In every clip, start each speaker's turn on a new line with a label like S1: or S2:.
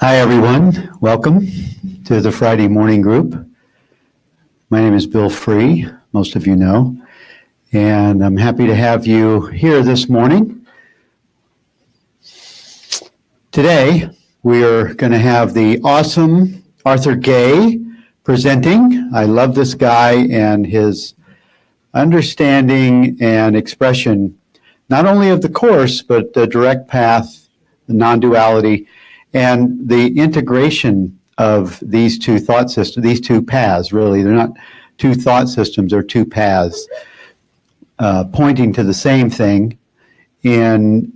S1: Hi, everyone. Welcome to the Friday morning group. My name is Bill Free, most of you know, and I'm happy to have you here this morning. Today, we're going to have the awesome Arthur Gay presenting. I love this guy and his understanding and expression, not only of the Course, but the direct path, the non-duality, and the integration of these two thought systems, these two paths, really. They're not two thought systems, they're two paths pointing to the same thing. And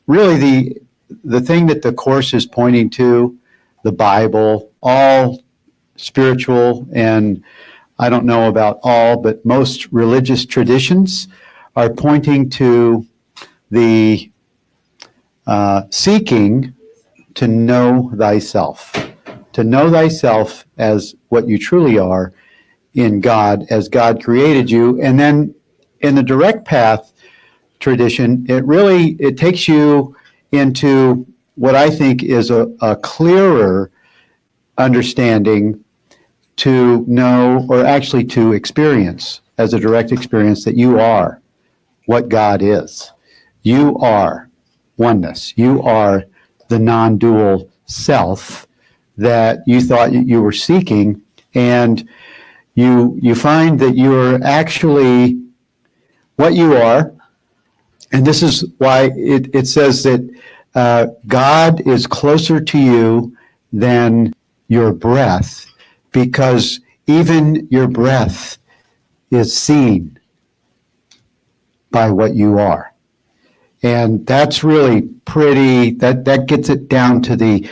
S1: really the thing that the Course is pointing to, the Bible, all spiritual, and I don't know about all, but most religious traditions are pointing to the seeking to know thyself as what you truly are in God, as God created you. And then in the direct path tradition, it takes you into what I think is a clearer understanding to know, or actually to experience as a direct experience, that you are what God is. You are oneness. You are the non-dual self that you thought you were seeking, and you find that you're actually what you are. And this is why it says that God is closer to you than your breath, because even your breath is seen by what you are. And that's really pretty, that gets it down to the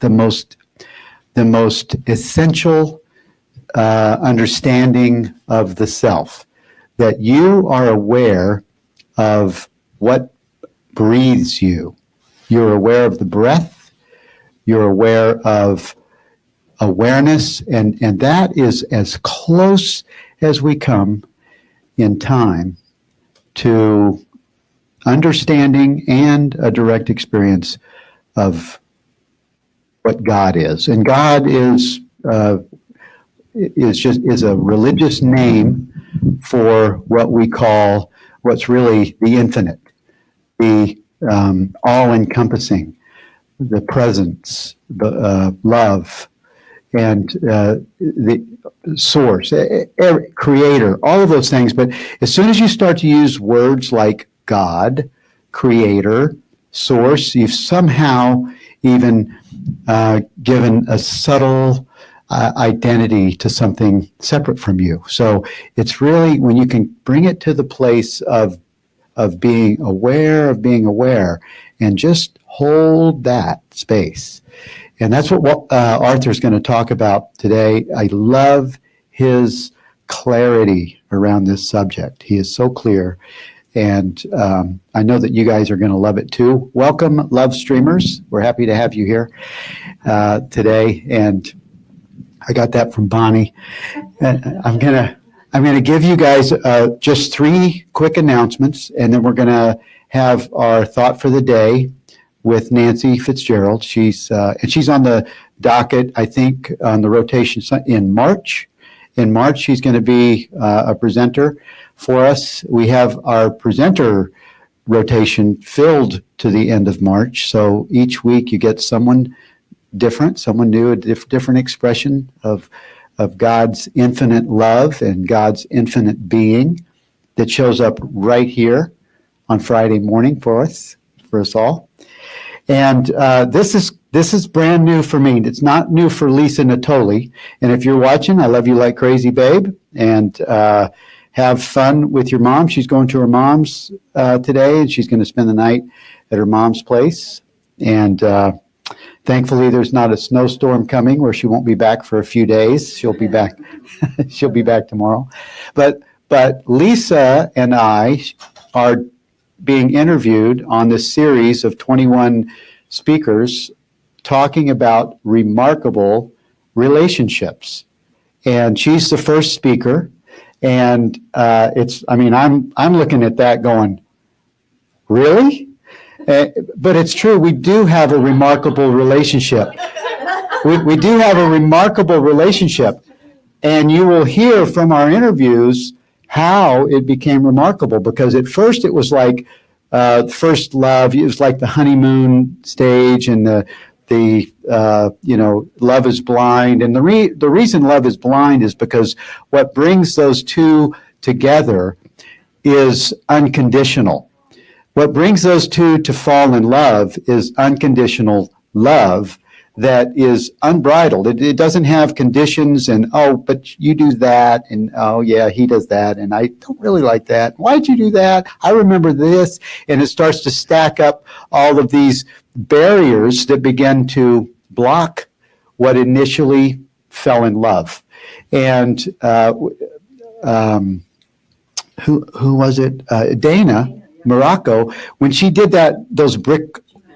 S1: most essential understanding of the self, that you are aware of what breathes you. You're aware of the breath, you're aware of awareness, and that is as close as we come in time to understanding and a direct experience of what God is. And God is a religious name for what we call, what's really the infinite, the all-encompassing, the presence, the love, and the source, creator, all of those things. But as soon as you start to use words like God, creator, source, you've somehow even given a subtle identity to something separate from you. So it's really when you can bring it to the place of being aware, and just hold that space. And that's what Arthur's going to talk about today. I love his clarity around this subject. He is so clear. And I know that you guys are going to love it too. Welcome, love streamers. We're happy to have you here today. And I got that from Bonnie. I'm gonna give you guys just 3 quick announcements, and then we're gonna have our thought for the day with Nancy Fitzgerald. She's on the docket, I think, on the rotation in March. In March, she's going to be a presenter for us. We have our presenter rotation filled to the end of March. So each week you get someone different, someone new, a different expression of God's infinite love and God's infinite being that shows up right here on Friday morning for us all. And this is brand new for me. It's not new for Lisa Natoli. And if you're watching, I love you like crazy, babe. And have fun with your mom. She's going to her mom's today, and she's going to spend the night at her mom's place. And thankfully, there's not a snowstorm coming where she won't be back for a few days. She'll be back. She'll be back tomorrow. But Lisa and I are being interviewed on this series of 21 speakers talking about remarkable relationships. And she's the first speaker. And I'm looking at that going, really? But it's true, we do have a remarkable relationship. We do have a remarkable relationship. And you will hear from our interviews how it became remarkable, because at first it was like first love. It was like the honeymoon stage, and love is blind. And the reason love is blind is because what brings those two together is unconditional. What brings those two to fall in love is unconditional love that is unbridled. It doesn't have conditions and, oh, but you do that, and oh, yeah, he does that, and I don't really like that. Why'd you do that? I remember this. And it starts to stack up all of these barriers that begin to block what initially fell in love. And who was it? Dana Morocco, when she did those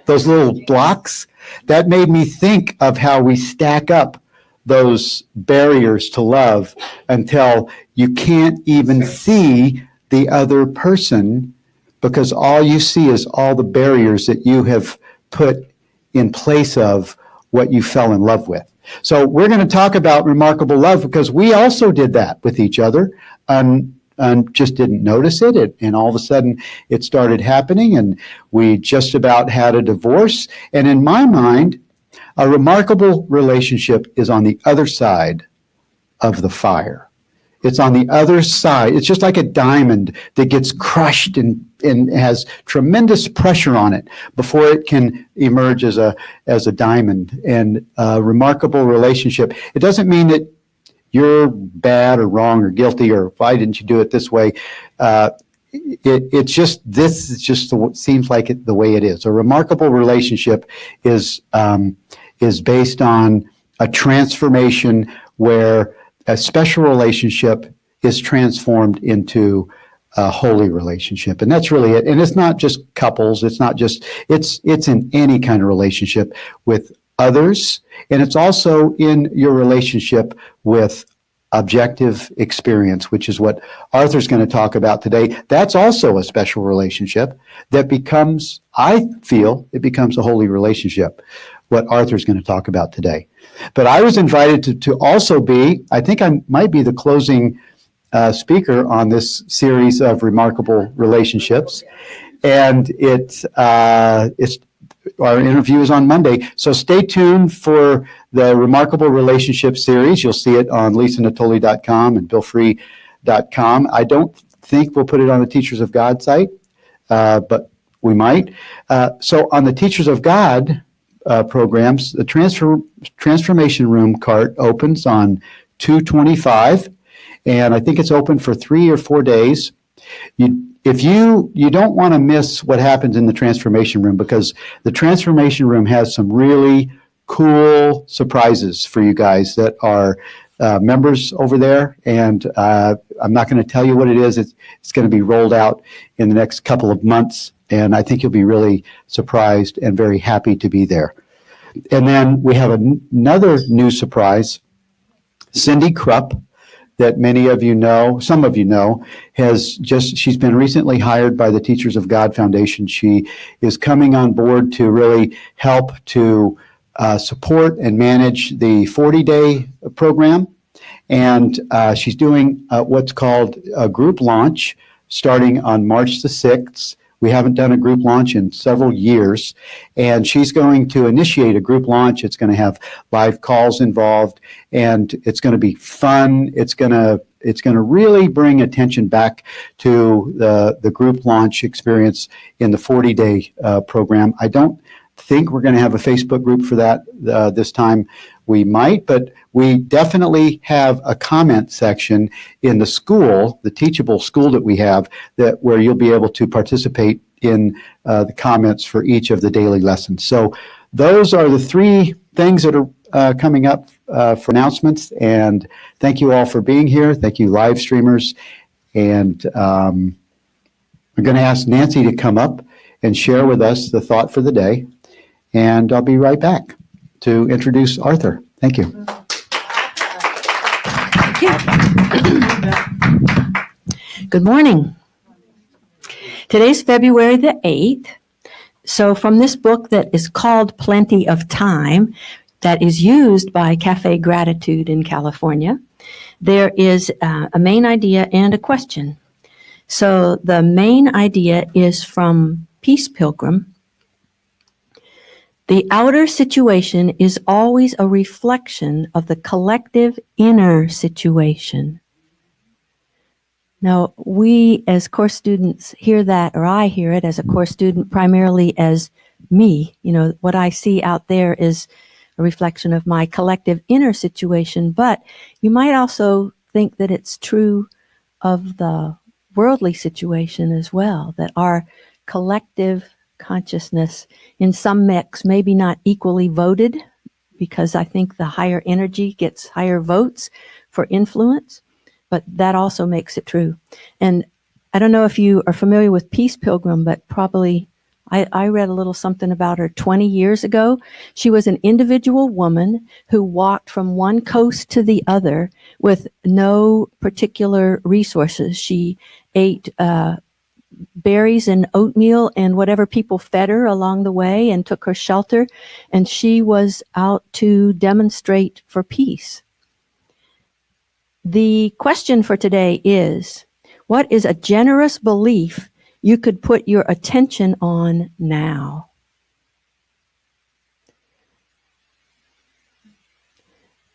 S1: little blocks, that made me think of how we stack up those barriers to love until you can't even see the other person, because all you see is all the barriers that you have put in place of what you fell in love with. So we're going to talk about remarkable love, because we also did that with each other and just didn't notice it. And all of a sudden it started happening, and we just about had a divorce. And in my mind, a remarkable relationship is on the other side of the fire. It's on the other side. It's just like a diamond that gets crushed and has tremendous pressure on it before it can emerge as a diamond. And a remarkable relationship, it doesn't mean that you're bad or wrong or guilty or why didn't you do it this way. It's just, this is just seems like the way it is. A remarkable relationship is based on a transformation where a special relationship is transformed into a holy relationship. And that's really it. And it's not just couples. It's not just, it's in any kind of relationship with others. And it's also in your relationship with objective experience, which is what Arthur's going to talk about today. That's also a special relationship that becomes, I feel, it becomes a holy relationship, what Arthur's going to talk about today. But I was invited to also be, I think I might be the closing speaker on this series of remarkable relationships. And it's our interview is on Monday. So stay tuned for the Remarkable Relationship series. You'll see it on lisanatoli.com and billfree.com. I don't think we'll put it on the Teachers of God site, but we might. So on the Teachers of God programs, the Transformation Room cart opens on 2/25, and I think it's open for 3 or 4 days. If you don't want to miss what happens in the Transformation Room, because the Transformation Room has some really cool surprises for you guys that are members over there. And I'm not going to tell you what it is. It's going to be rolled out in the next couple of months. And I think you'll be really surprised and very happy to be there. And then we have another new surprise. Cindy Krupp, that many of you know, some of you know, she's been recently hired by the Teachers of God Foundation. She is coming on board to really help to support and manage the 40-day program. And she's doing what's called a group launch starting on March the 6th. We haven't done a group launch in several years, and she's going to initiate a group launch. It's going to have live calls involved, and it's going to be fun. It's going to really bring attention back to the group launch experience in the 40-day program. I don't think we're going to have a Facebook group for that this time. We might, but we definitely have a comment section in the school, the teachable school that we have, where you'll be able to participate in the comments for each of the daily lessons. So those are the 3 things that are coming up for announcements. And thank you all for being here. Thank you, live streamers. And I'm going to ask Nancy to come up and share with us the thought for the day. And I'll be right back to introduce Arthur. Thank you.
S2: Good morning. Today's February the 8th. So from this book that is called Plenty of Time, that is used by Cafe Gratitude in California, there is a main idea and a question. So the main idea is from Peace Pilgrim. The outer situation is always a reflection of the collective inner situation. Now, we as course students hear that, or I hear it as a course student primarily as me. You know, what I see out there is a reflection of my collective inner situation, but you might also think that it's true of the worldly situation as well, that our collective consciousness in some mix, maybe not equally voted, because I think the higher energy gets higher votes for influence, but that also makes it true. And I don't know if you are familiar with Peace Pilgrim, but probably I read a little something about her 20 years ago. She was an individual woman who walked from one coast to the other with no particular resources. She ate berries and oatmeal and whatever people fed her along the way and took her shelter. And she was out to demonstrate for peace. The question for today is, what is a generous belief you could put your attention on now?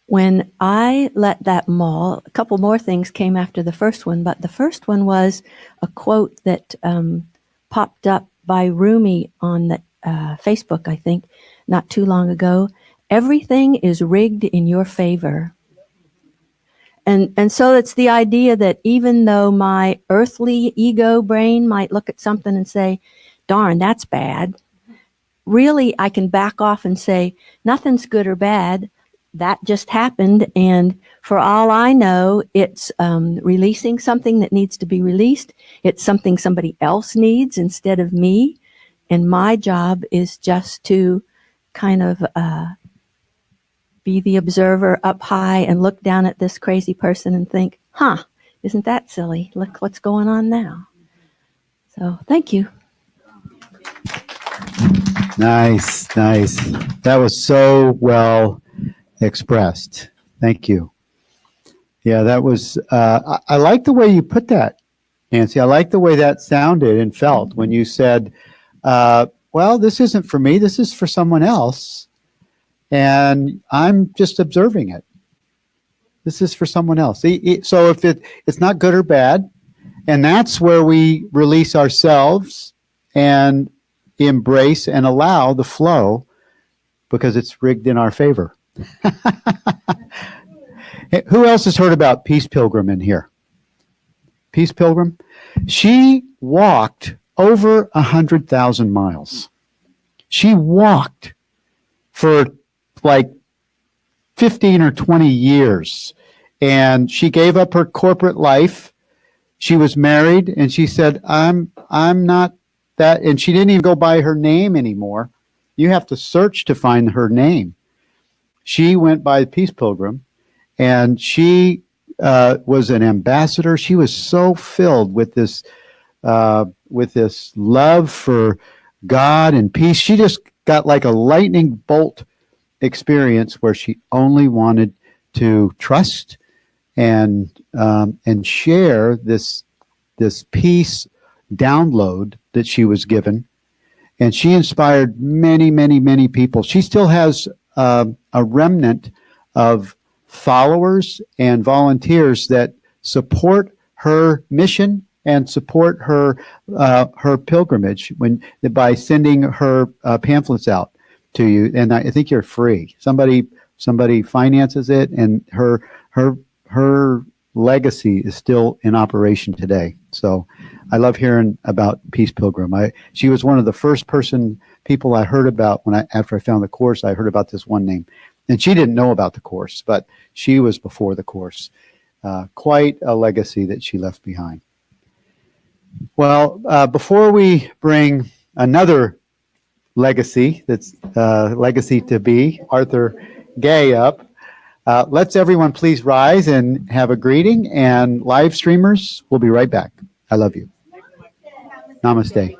S2: When I let that mull, a couple more things came after the first one, but the first one was a quote that popped up by Rumi on the, Facebook, I think, not too long ago. Everything is rigged in your favor. And so it's the idea that even though my earthly ego brain might look at something and say, darn, that's bad, really I can back off and say, nothing's good or bad. That just happened. And for all I know, it's releasing something that needs to be released. It's something somebody else needs instead of me. And my job is just to kind of be the observer up high and look down at this crazy person and think, isn't that silly? Look what's going on now. So thank you.
S1: Nice. That was so well expressed. Thank you. Yeah, that was, I like the way you put that, Nancy. I like the way that sounded and felt when you said, well, this isn't for me, this is for someone else. And I'm just observing it. This is for someone else. So if it's not good or bad, and that's where we release ourselves and embrace and allow the flow because it's rigged in our favor. Who else has heard about Peace Pilgrim in here? Peace Pilgrim? She walked over 100,000 miles. She walked for like 15 or 20 years. And she gave up her corporate life. She was married and she said, I'm not that. And she didn't even go by her name anymore. You have to search to find her name. She went by Peace Pilgrim and she was an ambassador. She was so filled with this love for God and peace. She just got like a lightning bolt experience where she only wanted to trust and share this peace download that she was given, and she inspired many people. She still has a remnant of followers and volunteers that support her mission and support her pilgrimage by sending her pamphlets out to you, and I think you're free. Somebody finances it, and her legacy is still in operation today. So I love hearing about Peace Pilgrim. She was one of the first people I heard about after I found the course. I heard about this one name, and she didn't know about the course, but she was before the course. Quite a legacy that she left behind. Well, before we bring another legacy, that's legacy to be, Arthur Gay, up, let's everyone please rise and have a greeting, and live streamers, we'll be right back. I love you. Namaste.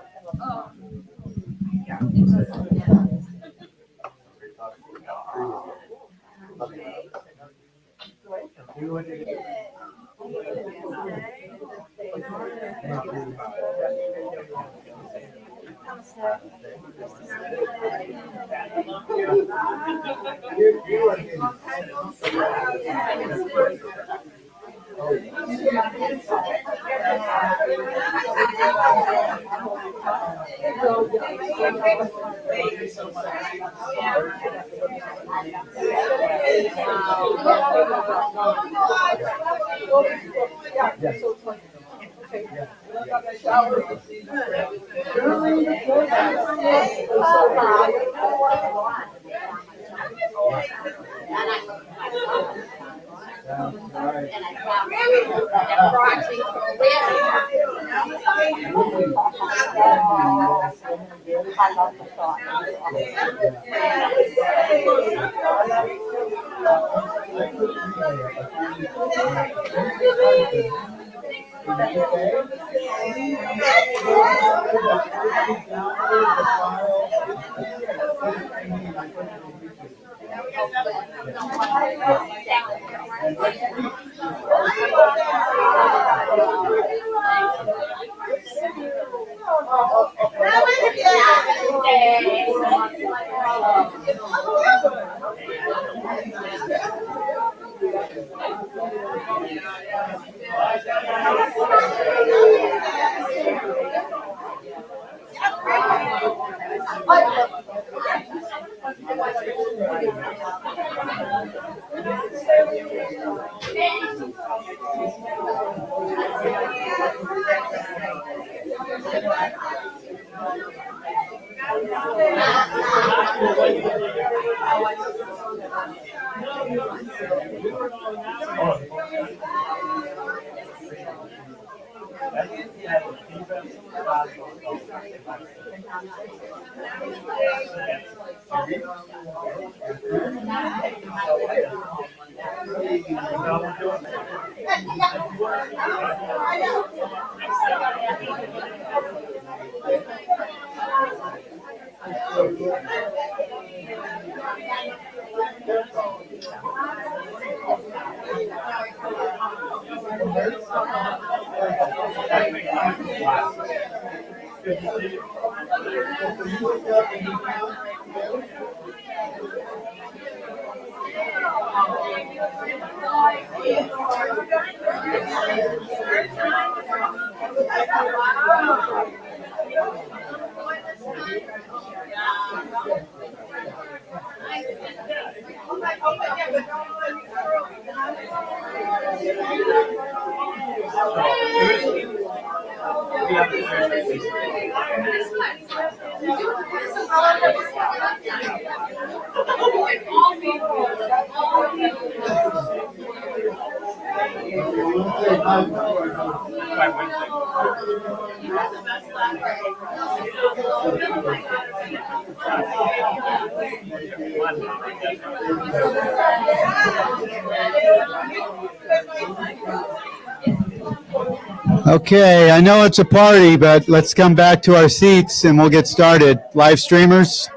S1: Okay, I know it's a party, but let's come back to our seats and we'll get started. Live streamers,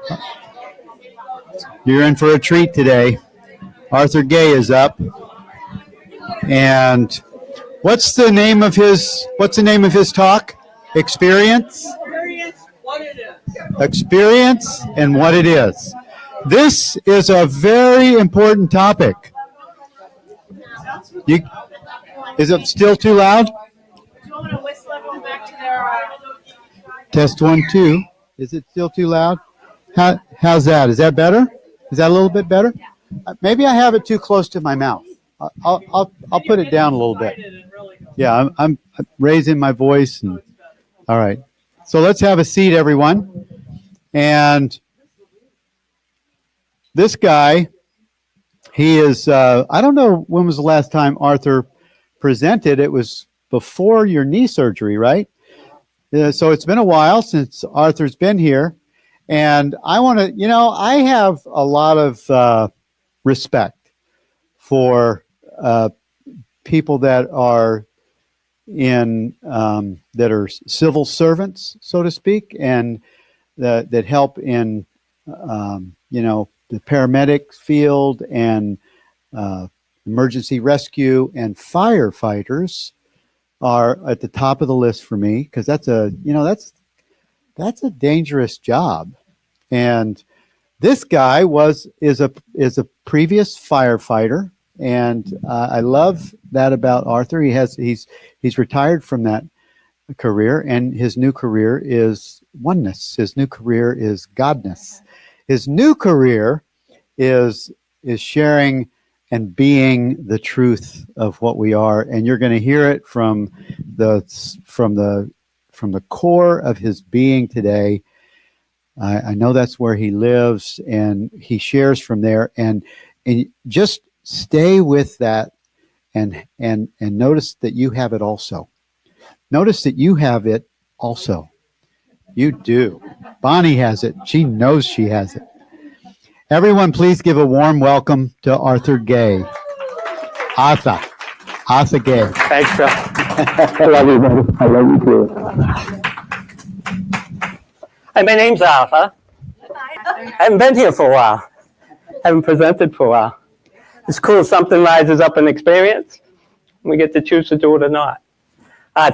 S1: you're in for a treat today. Arthur Gay is up. And what's the name of his talk? Experience? Experience and what it is. This is a very important topic. Is it still too loud? Test 1, 2. Is it still too loud? How's that? Is that better? Is that a little bit better? Maybe I have it too close to my mouth. I'll put it down a little bit. Yeah, I'm raising my voice. And, all right. So let's have a seat, everyone. And this guy, he is, I don't know when was the last time Arthur presented. It was before your knee surgery, right? So it's been a while since Arthur's been here. And I want to, I have a lot of respect for people that are that are civil servants, so to speak, and that help in, the paramedic field and emergency rescue and firefighters are at the top of the list for me, because that's a dangerous job. And this guy is a previous firefighter, and I love that about Arthur. He's retired from that career, and his new career is oneness. His new career is godness. His new career is sharing and being the truth of what we are, and you're going to hear it from the core of his being today. I know that's where he lives, and he shares from there. And just stay with that, and notice that you have it also. Notice that you have it also. You do. Bonnie has it. She knows she has it. Everyone, please give a warm welcome to Arthur Gay. Arthur Gay.
S3: Thanks, Phil. I love you, buddy. I love you too. Hi, my name's Arthur. I haven't been here for a while. I haven't presented for a while. It's cool if something rises up in experience. We get to choose to do it or not.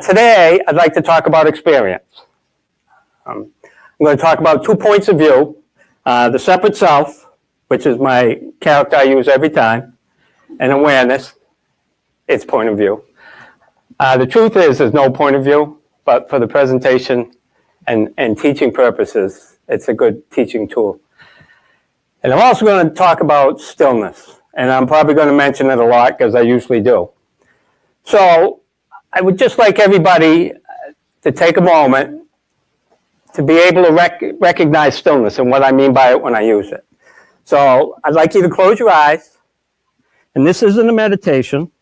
S3: Today, I'd like to talk about experience. I'm going to talk about 2 points of view. The separate self, which is my character I use every time, and awareness, its point of view. The truth is there's no point of view, but for the presentation and teaching purposes, it's a good teaching tool. And I'm also going to talk about stillness, and I'm probably going to mention it a lot because I usually do. So I would just like everybody to take a moment to be able to recognize stillness and what I mean by it when I use it. So I'd like you to close your eyes, and this isn't a meditation,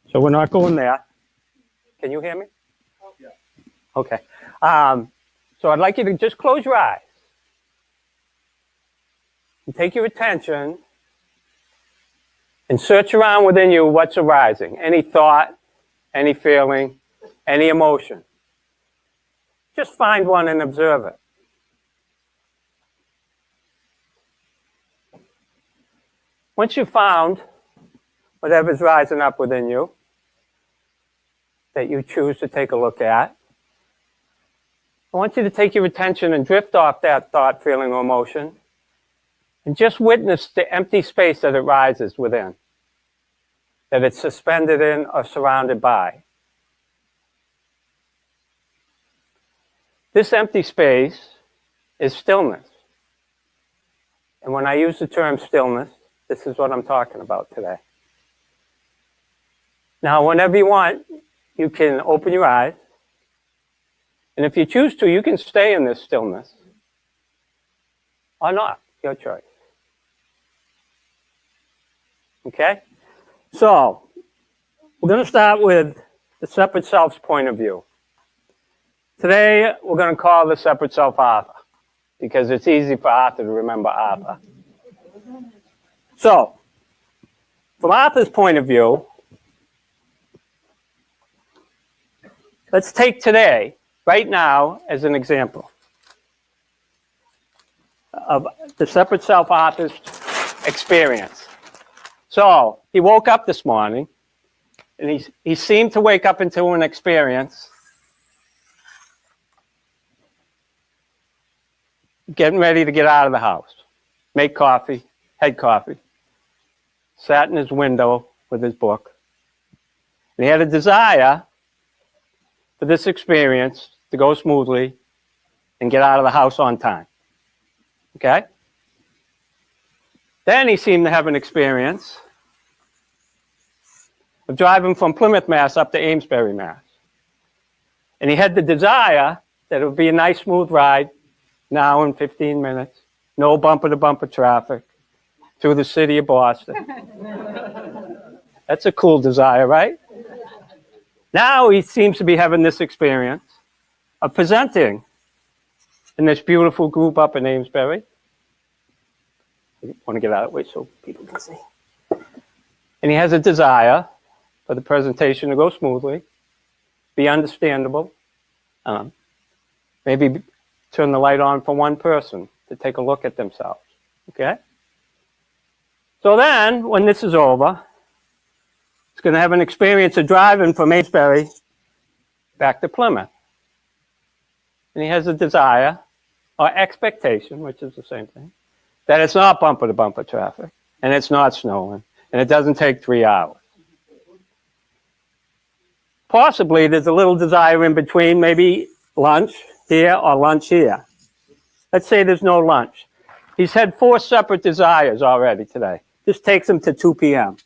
S3: so we're not going there. Can you hear me? Yeah. Okay. So I'd like you to just close your eyes and take your attention and search around within you what's arising. Any thought, any feeling, any emotion. Just find one and observe it. Once you've found whatever's rising up within you that you choose to take a look at, I want you to take your attention and drift off that thought, feeling, or emotion and just witness the empty space that it rises within, that it's suspended in or surrounded by. This empty space is stillness. And when I use the term stillness, this is what I'm talking about today. Now, whenever you want, you can open your eyes. And if you choose to, you can stay in this stillness or not, your choice. Okay? So, we're going to start with the separate self's point of view. Today, we're going to call the separate self Arthur, because it's easy for Arthur to remember Arthur. So, from Arthur's point of view, let's take today, right now, as an example of the separate self Arthur's experience. So, he woke up this morning, and he seemed to wake up into an experience getting ready to get out of the house, make coffee, had coffee, sat in his window with his book. And he had a desire for this experience to go smoothly and get out of the house on time. Okay? Then he seemed to have an experience of driving from Plymouth, Mass. Up to Amesbury, Mass. And he had the desire that it would be a nice smooth ride, an hour and 15 minutes, no bumper-to-bumper traffic, through the city of Boston. That's a cool desire, right? Now he seems to be having this experience of presenting in this beautiful group up in Amesbury. I want to get out of the way so people can see. And he has a desire for the presentation to go smoothly, be understandable, maybe turn the light on for one person to take a look at themselves. Okay? So then, when this is over, he's going to have an experience of driving from Amesbury back to Plymouth. And he has a desire, or expectation, which is the same thing, that it's not bumper-to-bumper traffic, and it's not snowing, and it doesn't take 3 hours. Possibly there's a little desire in between, maybe lunch here or lunch here. Let's say there's no lunch. He's had 4 separate desires already today. This takes him to 2 p.m.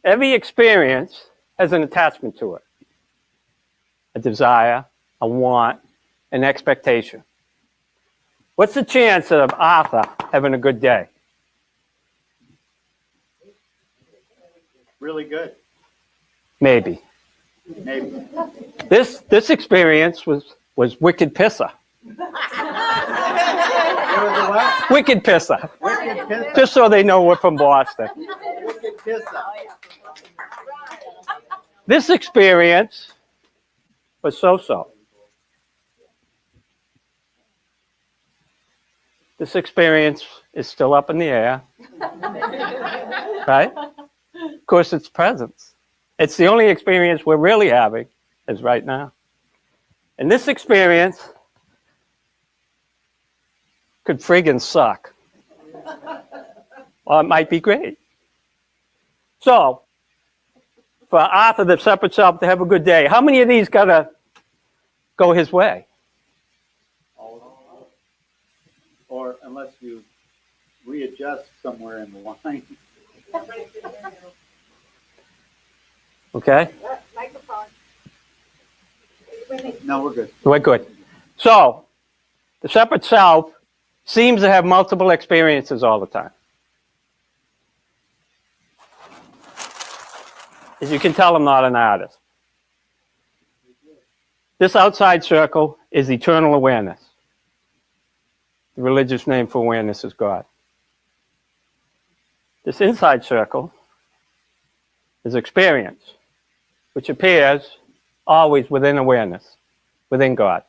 S3: Every experience has an attachment to it. A desire, a want, an expectation. What's the chance of Arthur having a good day?
S1: Really good.
S3: Maybe.
S1: Maybe.
S3: This experience was wicked pisser. Wicked pisser. Just so they know we're from Boston. This experience was so-so. This experience is still up in the air. Right? Of course, it's presence. It's the only experience we're really having is right now. And this experience could friggin' suck. Or it might be great. So, for Arthur, the separate self, to have a good day, how many of these gotta go his way?
S1: Or unless you readjust somewhere in the line.
S3: Okay?
S1: No, we're good.
S3: We're good. So, the separate self seems to have multiple experiences all the time. As you can tell, I'm not an artist. This outside circle is eternal awareness. The religious name for awareness is God. This inside circle is experience, which appears always within awareness, within God.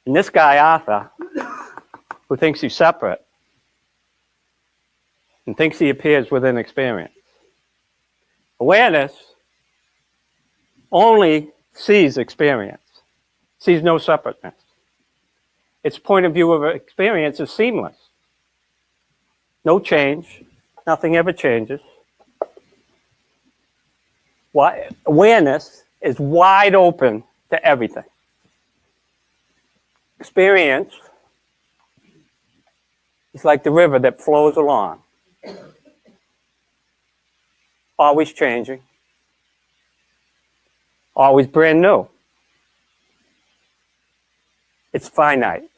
S3: And this guy, Arthur, who thinks he's separate and thinks he appears within experience. Awareness only sees experience, sees no separateness. Its point of view of experience is seamless. No change, nothing ever changes. Awareness is wide open to everything. Experience is like the river that flows along, always changing, always brand new. It's finite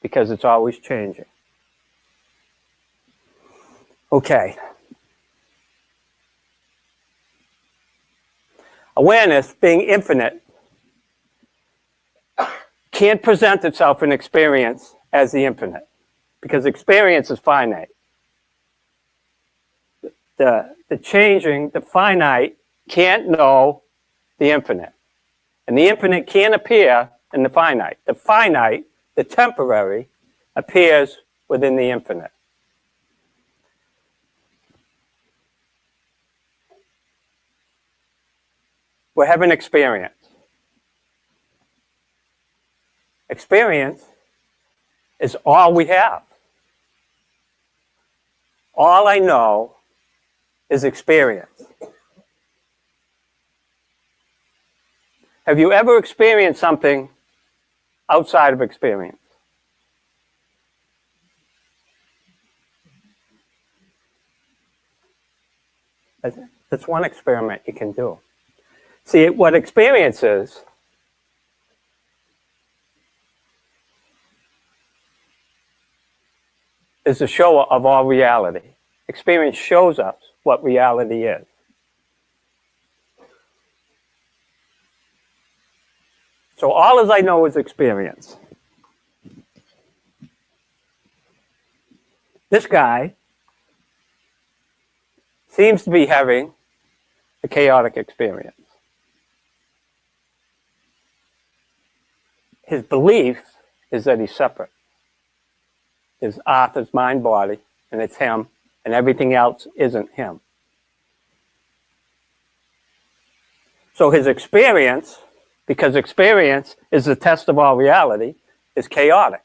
S3: because it's always changing. Okay. Awareness, being infinite, can't present itself in experience as the infinite because experience is finite. The changing, the finite, can't know the infinite. And the infinite can't appear in the finite. The finite, the temporary, appears within the infinite. We're having experience. Experience is all we have. All I know is experience. Have you ever experienced something outside of experience? That's one experiment you can do. See, what experience is the shower of all reality. Experience shows us what reality is. So all as I know is experience. This guy seems to be having a chaotic experience. his belief is that he's separate. There's Arthur's mind body, and it's him, and everything else isn't him. So his experience, because experience is the test of all reality, is chaotic.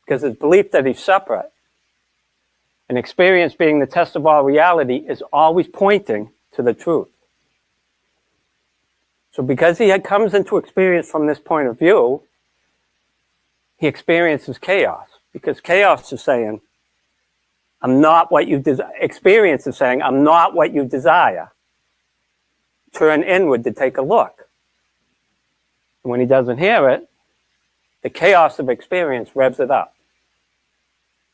S3: Because his belief that he's separate, and experience being the test of all reality, is always pointing to the truth. So because he comes into experience from this point of view, he experiences chaos. Because chaos is saying, I'm not what you desire. Experience is saying, I'm not what you desire. Turn inward to take a look. And when he doesn't hear it, the chaos of experience revs it up.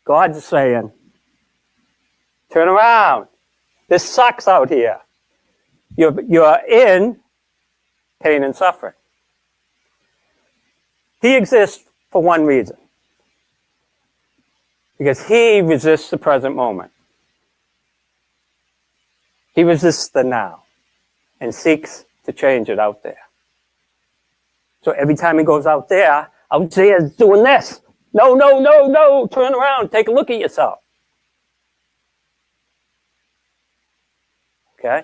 S3: God's saying, turn around. This sucks out here. You're in pain and suffering. He exists for one reason. Because he resists the present moment. He resists the now and seeks to change it out there. So every time he goes out there is doing this. No, no, no, no, turn around, take a look at yourself. Okay?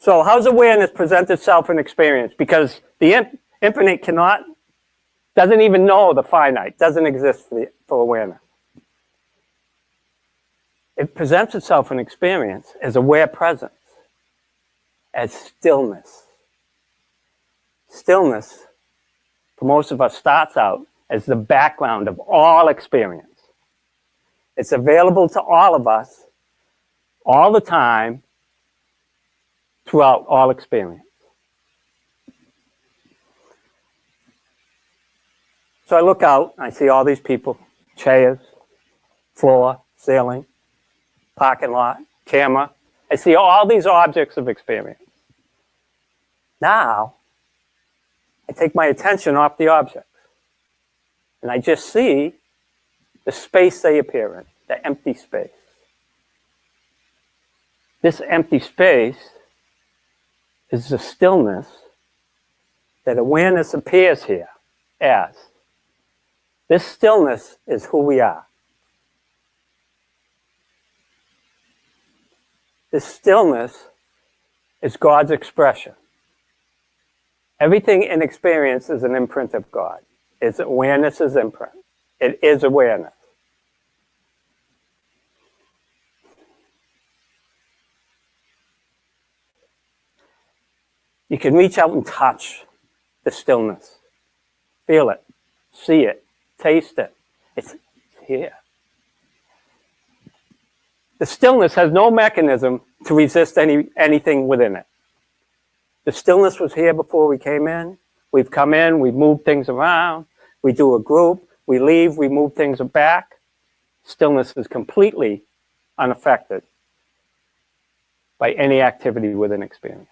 S3: So how does awareness present itself in experience? Because the infinite doesn't even know the finite, doesn't exist for awareness. It presents itself in experience as aware presence, as stillness. Stillness, for most of us, starts out as the background of all experience. It's available to all of us, all the time, throughout all experience. So I look out, I see all these people, chairs, floor, ceiling, parking lot, camera. I see all these objects of experience. Now, I take my attention off the objects, and I just see the space they appear in, the empty space. This empty space is the stillness that awareness appears here as. This stillness is who we are. This stillness is God's expression. Everything in experience is an imprint of God. It's awareness's imprint. It is awareness. You can reach out and touch the stillness. Feel it, see it, taste it. It's here. The stillness has no mechanism to resist anything within it. The stillness was here before we came in. We've come in, we've moved things around. We do a group, we leave, we move things back. Stillness is completely unaffected by any activity within experience.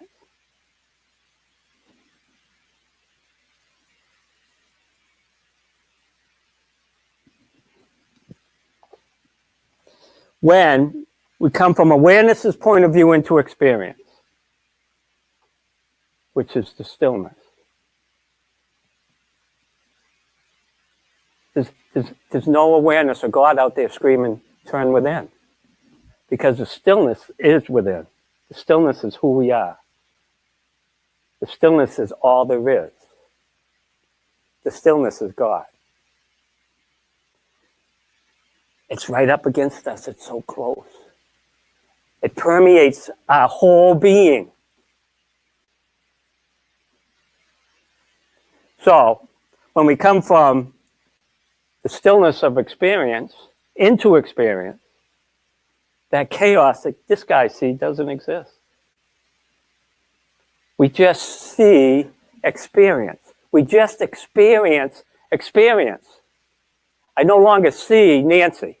S3: When we come from awareness's point of view into experience, which is the stillness. There's no awareness or God out there screaming, turn within. Because the stillness is within. The stillness is who we are. The stillness is all there is. The stillness is God. It's right up against us. It's so close. It permeates our whole being. So, when we come from the stillness of experience into experience, that chaos that this guy sees doesn't exist. We just see experience. We just experience experience. I no longer see Nancy.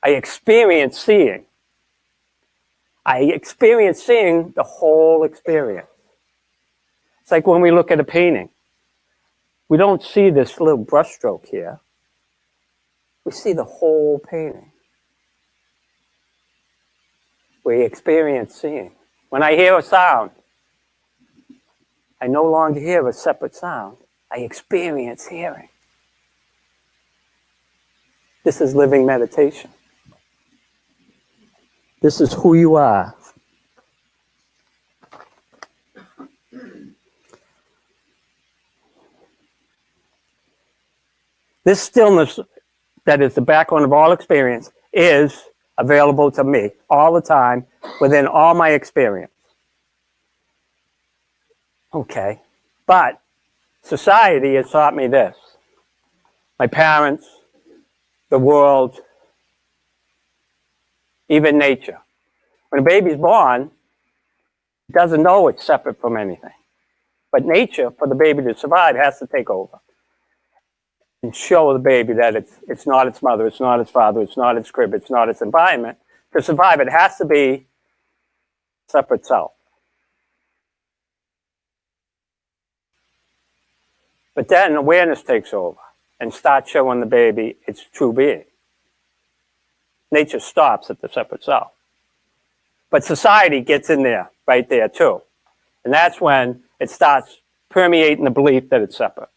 S3: I experience seeing. I experience seeing the whole experience. It's like when we look at a painting. We don't see this little brushstroke here. We see the whole painting. We experience seeing. When I hear a sound, I no longer hear a separate sound. I experience hearing. This is living meditation. This is who you are. This stillness that is the background of all experience is available to me all the time within all my experience. Okay, but society has taught me this. My parents, the world, even nature. When a baby's born, it doesn't know it's separate from anything. But nature, for the baby to survive, has to take over and show the baby that it's not its mother, it's not its father, it's not its crib, it's not its environment. To survive, it has to be separate self. But then awareness takes over and starts showing the baby its true being. Nature stops at the separate self. But society gets in there, right there too. And that's when it starts permeating the belief that it's separate.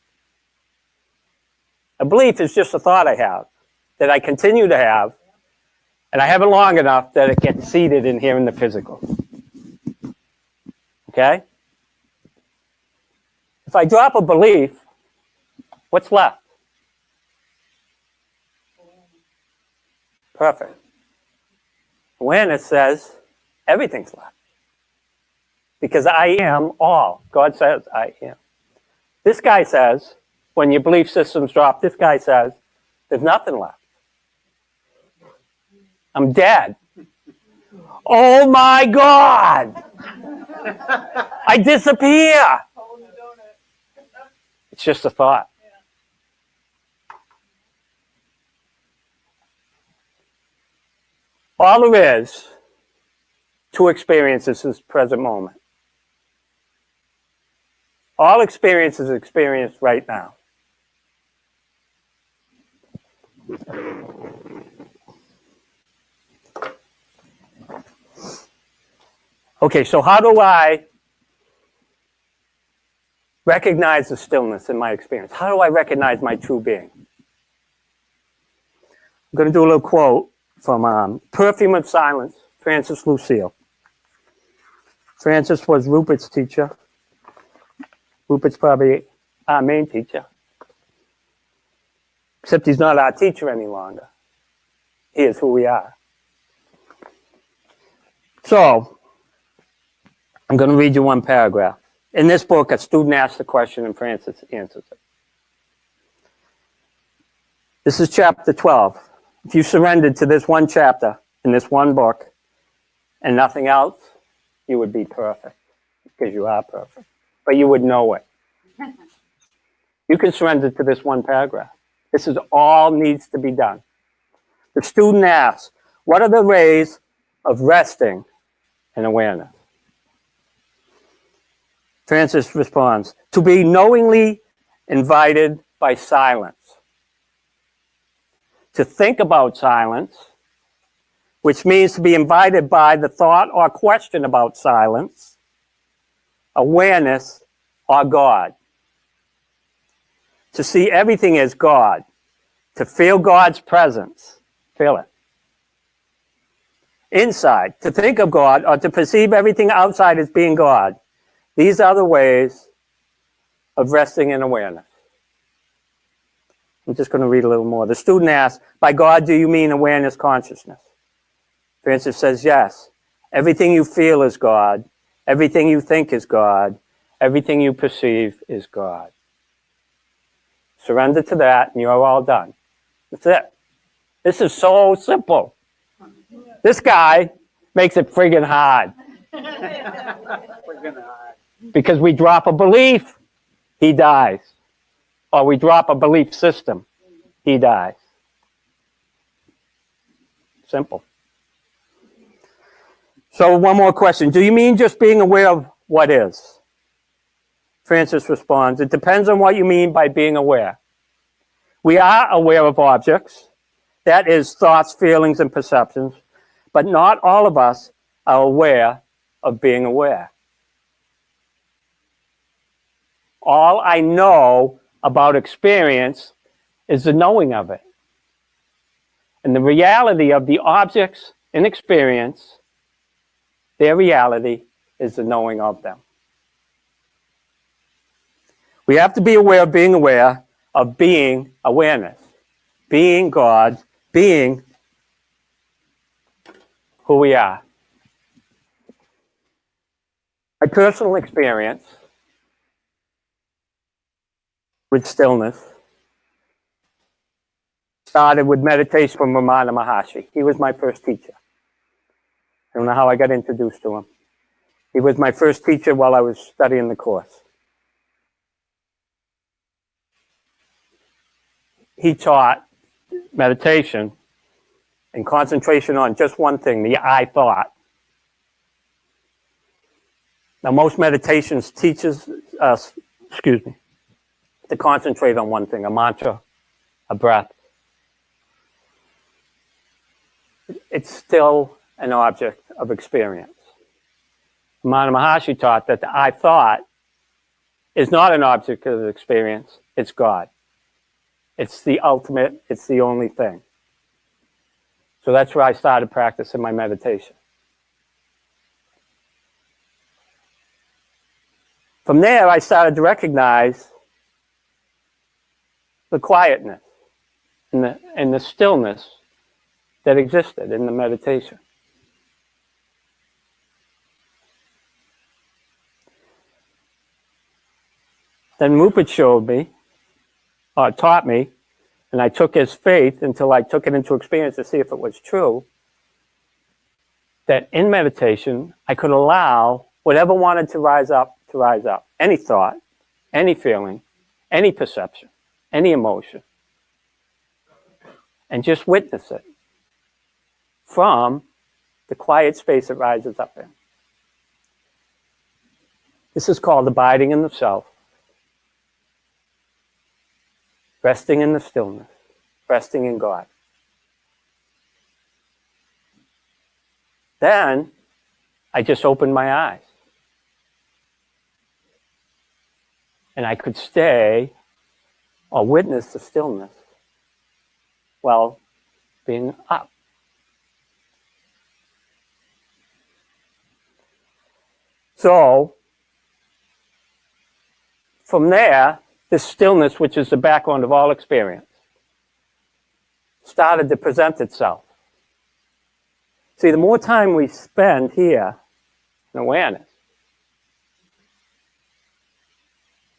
S3: A belief is just a thought I have, that I continue to have, and I have it long enough that it gets seated in here in the physical. Okay? If I drop a belief, what's left? Perfect. Awareness says everything's left. Because I am all. God says I am. This guy says, when your belief systems drop, this guy says, there's nothing left. I'm dead. Oh my God! I disappear. It's just a thought. All there is to experience is this present moment. All experience is experienced right now. Okay, so how do I recognize the stillness in my experience? How do I recognize my true being? I'm going to do a little quote from Perfume of Silence, Francis Lucille. Francis was Rupert's teacher. Rupert's probably our main teacher. Except he's not our teacher any longer. He is who we are. So, I'm going to read you one paragraph. In this book, a student asks a question and Francis answers it. This is chapter 12. If you surrendered to this one chapter in this one book and nothing else, you would be perfect, because you are perfect. But you would know it. You can surrender to this one paragraph. This is all needs to be done. The student asks, what are the ways of resting in awareness? Francis responds, to be knowingly invited by silence. To think about silence, which means to be invited by the thought or question about silence, awareness, or God. To see everything as God. To feel God's presence. Feel it. Inside, to think of God or to perceive everything outside as being God. These are the ways of resting in awareness. I'm just going to read a little more. The student asks, by God, do you mean awareness consciousness? Francis says, yes. Everything you feel is God. Everything you think is God. Everything you perceive is God. Surrender to that and you're all done. That's it. This is so simple. This guy makes it friggin' hard. Because we drop a belief, he dies. Or we drop a belief system, he dies. Simple. So one more question. Do you mean just being aware of what is? Francis responds, it depends on what you mean by being aware. We are aware of objects, that is thoughts, feelings, and perceptions, but not all of us are aware of being aware. All I know about experience is the knowing of it. And the reality of the objects in experience, their reality is the knowing of them. We have to be aware of being awareness, being God, being who we are. My personal experience with stillness started with meditation from Ramana Maharshi. He was my first teacher. I don't know how I got introduced to him. He was my first teacher while I was studying the course. He taught meditation and concentration on just one thing, the I thought. Now, most meditations teaches us, to concentrate on one thing, a mantra, a breath. It's still an object of experience. Ramana Maharshi taught that the I thought is not an object of experience, it's God. It's the ultimate, it's the only thing. So that's where I started practicing my meditation. From there, I started to recognize the quietness and the stillness that existed in the meditation. Then Rupert showed me, or taught me, and I took his faith until I took it into experience to see if it was true, that in meditation, I could allow whatever wanted to rise up. Any thought, any feeling, any perception, any emotion, and just witness it from the quiet space it rises up in. This is called abiding in the self, resting in the stillness, resting in God. Then I just opened my eyes. And I could stay or witness the stillness while being up. So, from there, this stillness, which is the background of all experience, started to present itself. See, the more time we spend here in awareness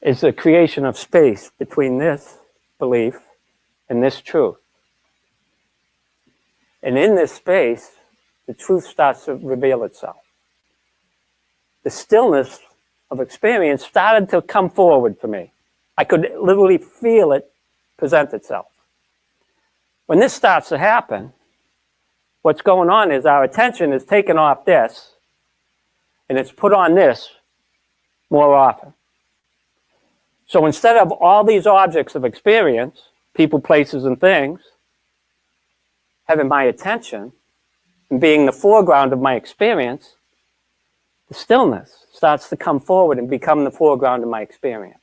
S3: is the creation of space between this belief and this truth. And in this space, the truth starts to reveal itself. The stillness of experience started to come forward for me. I could literally feel it present itself. When this starts to happen, what's going on is our attention is taken off this, and it's put on this more often. So instead of all these objects of experience, people, places, and things, having my attention and being the foreground of my experience, the stillness starts to come forward and become the foreground of my experience.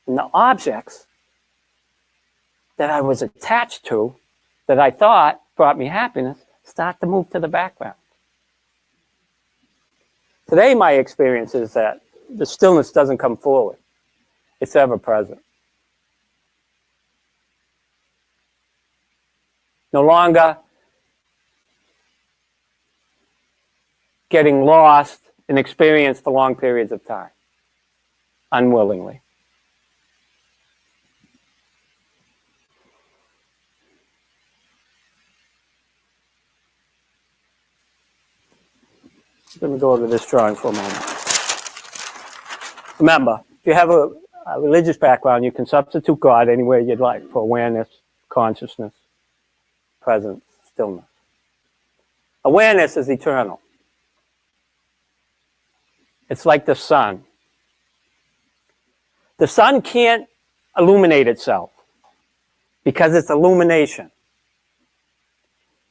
S3: And the objects that I was attached to, that I thought brought me happiness, start to move to the background. Today, my experience is that the stillness doesn't come forward. It's ever present. No longer getting lost in experience for long periods of time, unwillingly. Let me go over this drawing for a moment. Remember, if you have a religious background, you can substitute God anywhere you'd like for awareness, consciousness, presence, stillness. Awareness is eternal. It's like the sun. The sun can't illuminate itself because it's illumination.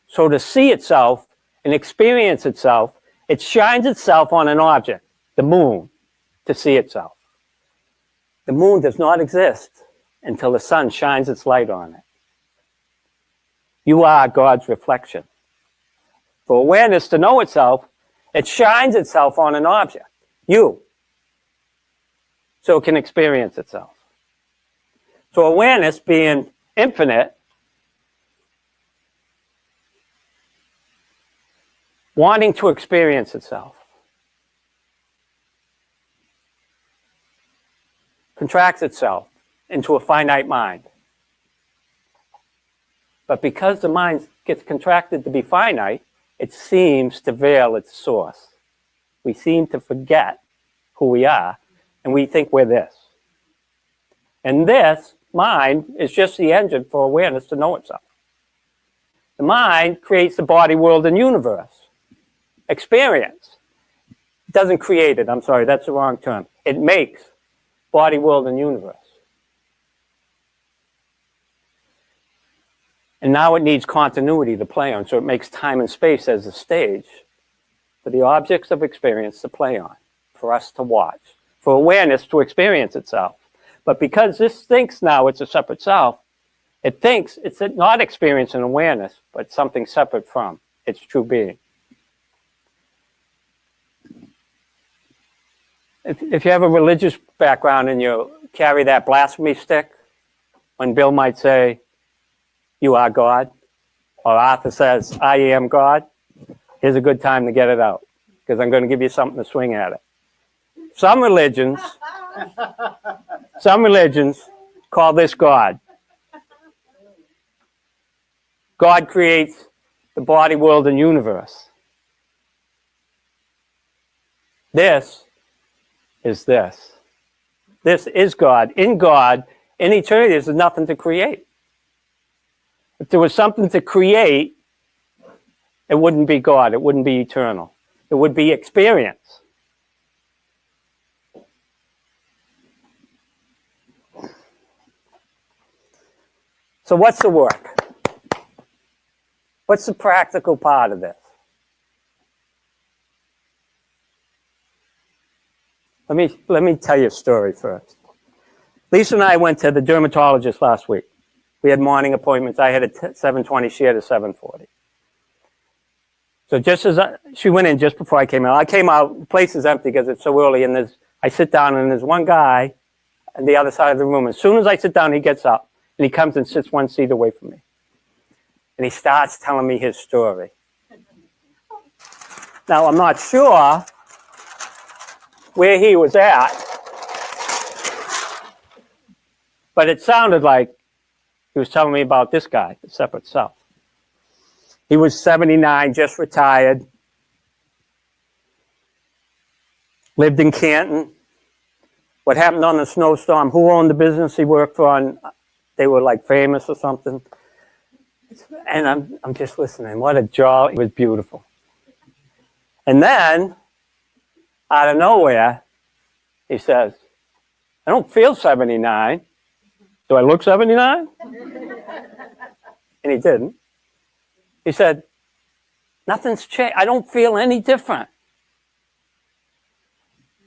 S3: So to see itself and experience itself It shines itself on an object, the moon, to see itself. The moon does not exist until the sun shines its light on it. You are God's reflection. For awareness to know itself, it shines itself on an object, you, so it can experience itself. So awareness, being infinite, wanting to experience itself, contracts itself into a finite mind. But because the mind gets contracted to be finite, it seems to veil its source. We seem to forget who we are, and we think we're this. And this mind is just the engine for awareness to know itself. The mind creates the body, world, and universe. Experience. It doesn't create it. I'm sorry, that's the wrong term. It makes body, world, and universe. And now it needs continuity to play on, so it makes time and space as a stage for the objects of experience to play on, for us to watch, for awareness to experience itself. But because this thinks now it's a separate self, it thinks it's not experiencing awareness, but something separate from its true being. If you have a religious background and you carry that blasphemy stick, when Bill might say, "You are God," or Arthur says, "I am God," here's a good time to get it out, because I'm going to give you something to swing at it. Some religions call this God. God creates the body, world, and universe. This is this. This is God. In God, in eternity, there's nothing to create. If there was something to create, it wouldn't be God. It wouldn't be eternal. It would be experience. So what's the work? What's the practical part of this? Let me tell you a story first. Lisa and I went to the dermatologist last week. We had morning appointments. I had a 7:20. She had a 7:40. So just as she went in just before I came out. I came out. The place is empty because it's so early. And I sit down and there's one guy on the other side of the room. As soon as I sit down, he gets up and he comes and sits one seat away from me. And he starts telling me his story. Now I'm not sure where he was at, but it sounded like he was telling me about this guy, the separate self. He was 79, just retired, lived in Canton. What happened on the snowstorm? Who owned the business he worked for? They were like famous or something. And I'm just listening. What a joy. It was beautiful. And then, out of nowhere, he says, "I don't feel 79. Do I look 79? And he didn't. He said, "Nothing's changed. I don't feel any different."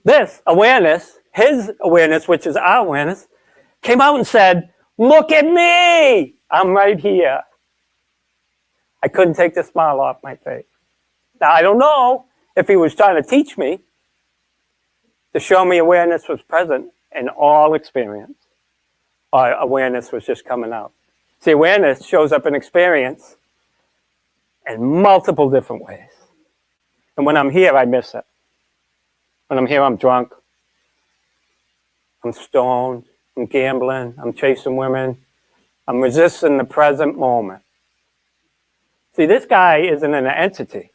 S3: This awareness, his awareness, which is our awareness, came out and said, "Look at me. I'm right here." I couldn't take the smile off my face. Now, I don't know if he was trying to teach me to show me awareness was present in all experience, or awareness was just coming out. See, awareness shows up in experience in multiple different ways. And when I'm here, I miss it. When I'm here, I'm drunk. I'm stoned. I'm gambling. I'm chasing women. I'm resisting the present moment. See, this guy isn't an entity.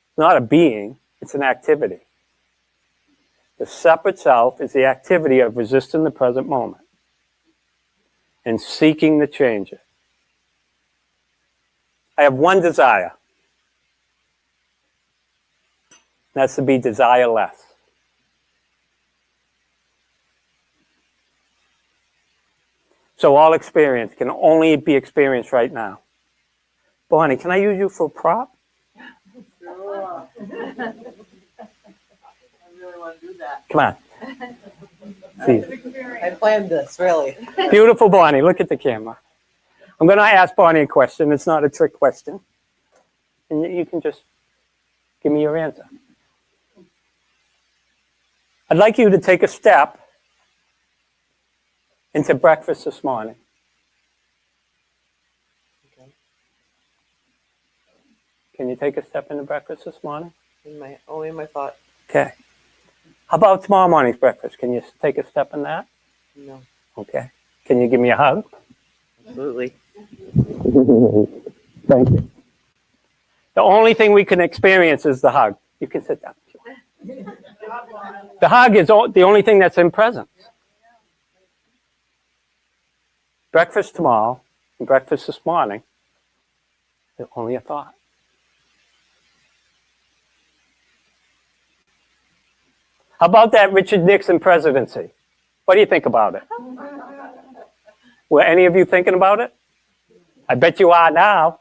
S3: It's not a being. It's an activity. The separate self is the activity of resisting the present moment and seeking to change it. I have one desire. That's to be desireless. So all experience can only be experienced right now. Bonnie, can I use you for a prop? Sure.
S4: I really want to do that.
S3: Come on. See.
S4: I planned this, really.
S3: Beautiful Bonnie, look at the camera. I'm going to ask Bonnie a question. It's not a trick question. And you can just give me your answer. I'd like you to take a step into breakfast this morning.
S4: Okay.
S3: Can you take a step into breakfast this morning?
S4: Only in my thought.
S3: Okay. How about tomorrow morning's breakfast? Can you take a step in that?
S4: No.
S3: Okay. Can you give me a hug?
S4: Absolutely.
S3: Thank you. The only thing we can experience is the hug. You can sit down. The hug is the only thing that's in presence. Breakfast tomorrow and breakfast this morning is only a thought. How about that Richard Nixon presidency? What do you think about it? Were any of you thinking about it? I bet you are now.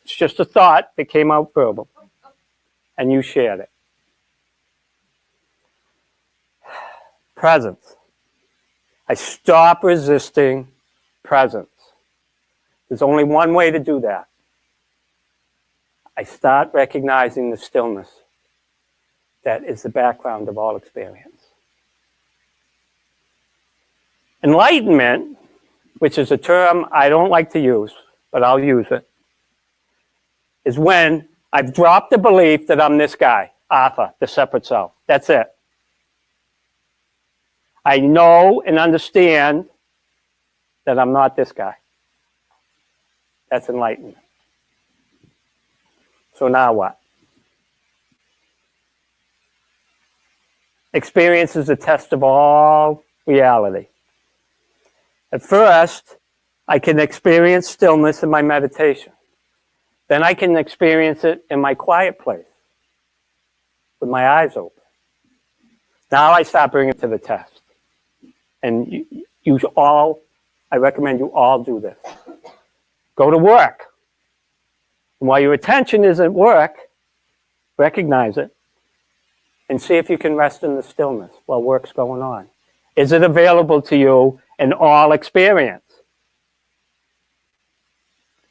S3: It's just a thought that came out verbal, and you shared it. Presence. I stop resisting presence. There's only one way to do that. I start recognizing the stillness that is the background of all experience. Enlightenment, which is a term I don't like to use, but I'll use it, is when I've dropped the belief that I'm this guy, Arthur, the separate self. That's it. I know and understand that I'm not this guy. That's enlightenment. So now what? Experience is a test of all reality. At first, I can experience stillness in my meditation. Then I can experience it in my quiet place with my eyes open. Now I start bringing it to the test. And I recommend you all do this. Go to work. And while your attention is at work, recognize it and see if you can rest in the stillness while work's going on. Is it available to you in all experience?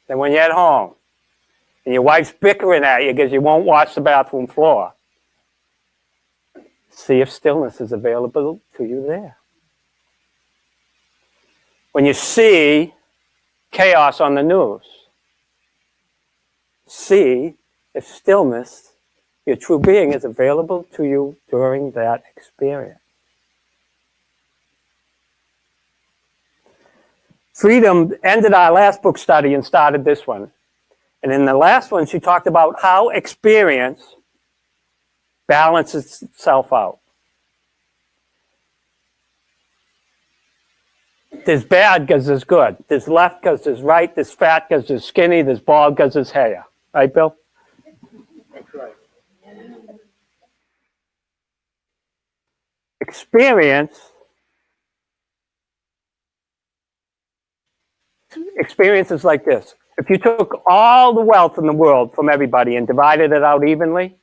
S3: Then when you're at home and your wife's bickering at you because you won't wash the bathroom floor, see if stillness is available to you there. When you see chaos on the news, see if stillness, your true being, is available to you during that experience. Freedom ended our last book study and started this one. And in the last one, she talked about how experience balances itself out. There's bad because there's good. There's left because there's right. There's fat because there's skinny. There's bald because there's hair. Right, Bill?
S5: That's right.
S3: Experience is like this. If you took all the wealth in the world from everybody and divided it out evenly,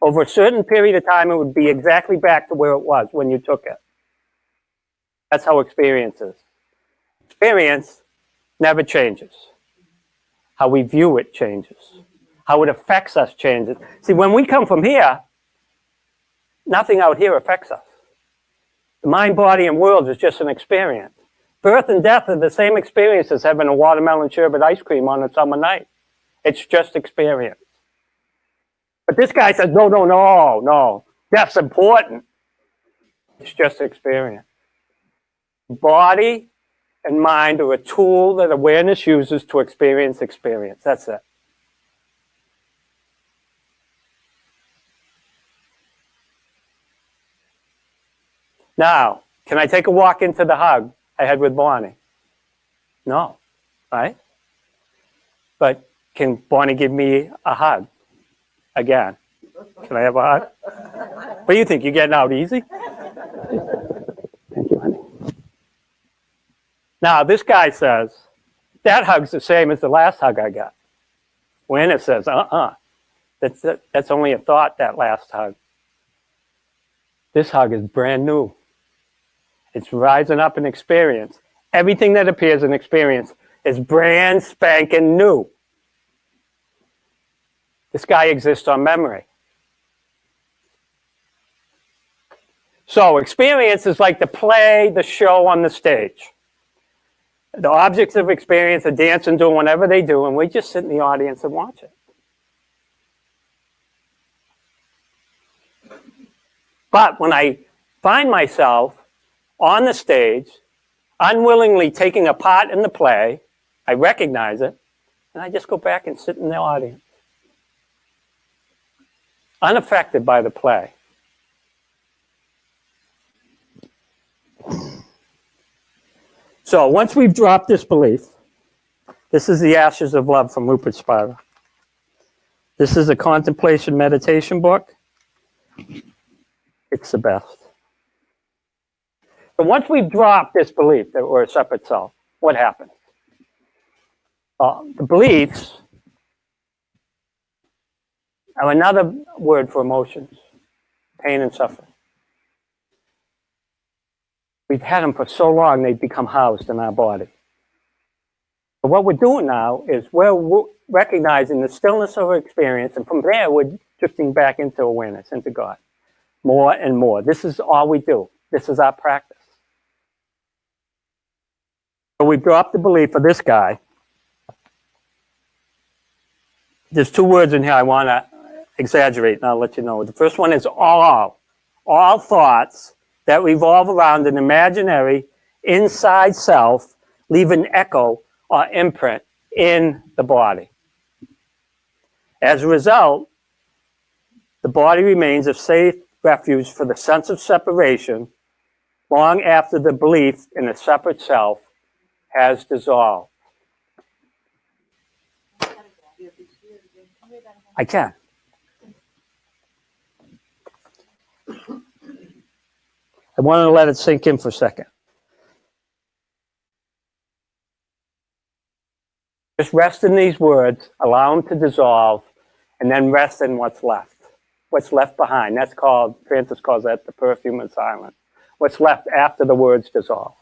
S3: over a certain period of time, it would be exactly back to where it was when you took it. That's how experience is. Experience never changes. How we view it changes. How it affects us changes. See, when we come from here, nothing out here affects us. The mind, body, and world is just an experience. Birth and death are the same experience as having a watermelon sherbet ice cream on a summer night. It's just experience. But this guy says, no. Death's important. It's just experience. Body and mind are a tool that awareness uses to experience experience. That's it. Now, can I take a walk into the hug I had with Bonnie? No, right? But can Bonnie give me a hug again? Can I have a hug? What do you think? You getting out easy? Thank you, honey. Now, this guy says, that hug's the same as the last hug I got. Awareness says, that's only a thought, that last hug. This hug is brand new. It's rising up in experience. Everything that appears in experience is brand spanking new. This guy exists on memory. So experience is like the play, the show on the stage. The objects of experience are dancing, doing whatever they do, and we just sit in the audience and watch it. But when I find myself on the stage, unwillingly taking a part in the play, I recognize it, and I just go back and sit in the audience, unaffected by the play. So once we've dropped this belief, this is The Ashes of Love from Rupert Spira. This is a contemplation meditation book. It's the best. But once we've dropped this belief that we're a separate self, what happens? The beliefs are another word for emotions, pain and suffering. We've had them for so long, they've become housed in our body. But what we're doing now is we're recognizing the stillness of our experience, and from there, we're drifting back into awareness, into God, more and more. This is all we do. This is our practice. So we dropped the belief of this guy. There's two words in here I want to exaggerate, and I'll let you know. The first one is all. All thoughts that revolve around an imaginary inside self leave an echo or imprint in the body. As a result, the body remains a safe refuge for the sense of separation long after the belief in a separate self has dissolved. I can. I want to let it sink in for a second. Just rest in these words, allow them to dissolve, and then rest in what's left. What's left behind. That's called, Francis calls that the perfume of silence. What's left after the words dissolve.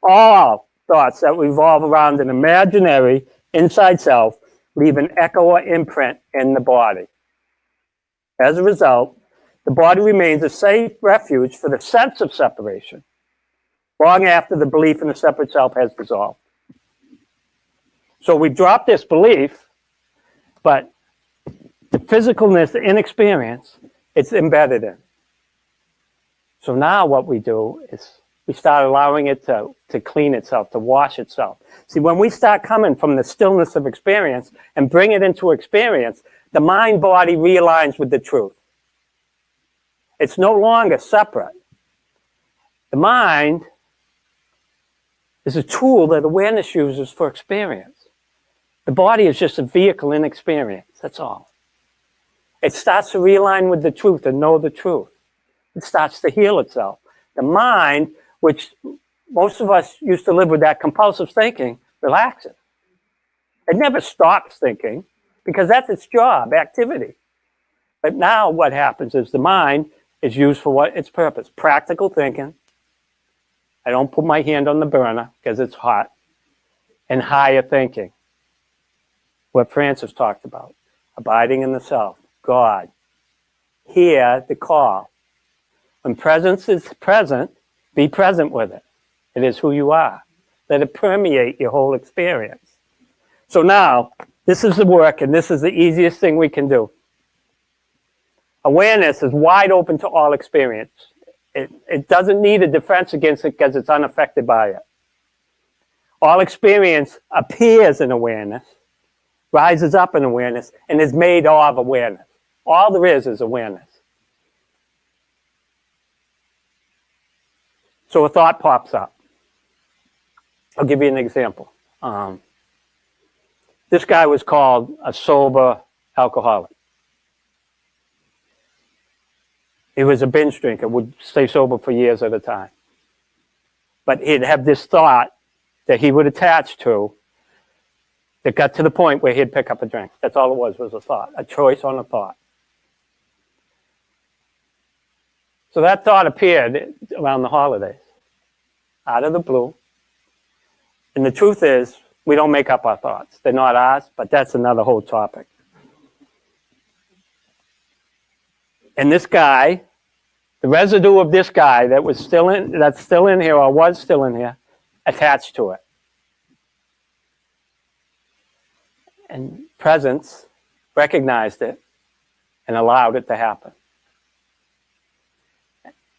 S3: All thoughts that revolve around an imaginary inside self leave an echo or imprint in the body. As a result, the body remains a safe refuge for the sense of separation long after the belief in a separate self has dissolved. So we've dropped this belief, but the physicalness in experience, it's embedded in. So now what we do is we start allowing it to clean itself, to wash itself. See, when we start coming from the stillness of experience and bring it into experience, the mind-body realigns with the truth. It's no longer separate. The mind is a tool that awareness uses for experience. The body is just a vehicle in experience, that's all. It starts to realign with the truth and know the truth. It starts to heal itself. The mind, which most of us used to live with that compulsive thinking, relaxes. It never stops thinking because that's its job, activity. But now what happens is the mind is used for what its purpose, practical thinking. I don't put my hand on the burner because it's hot. And higher thinking, what Francis talked about, abiding in the self, God. Hear the call. When presence is present, be present with it. It is who you are. Let it permeate your whole experience. So now, this is the work, and this is the easiest thing we can do. Awareness is wide open to all experience. It doesn't need a defense against it because it's unaffected by it. All experience appears in awareness, rises up in awareness, and is made of awareness. All there is awareness. So a thought pops up. I'll give you an example. This guy was called a sober alcoholic. He was a binge drinker, would stay sober for years at a time. But he'd have this thought that he would attach to that got to the point where he'd pick up a drink. That's all it was a thought, a choice on a thought. So that thought appeared around the holidays, out of the blue. And the truth is, we don't make up our thoughts. They're not ours, but that's another whole topic. And this guy, the residue of this guy that's still in here or was still in here, attached to it. And presence recognized it and allowed it to happen.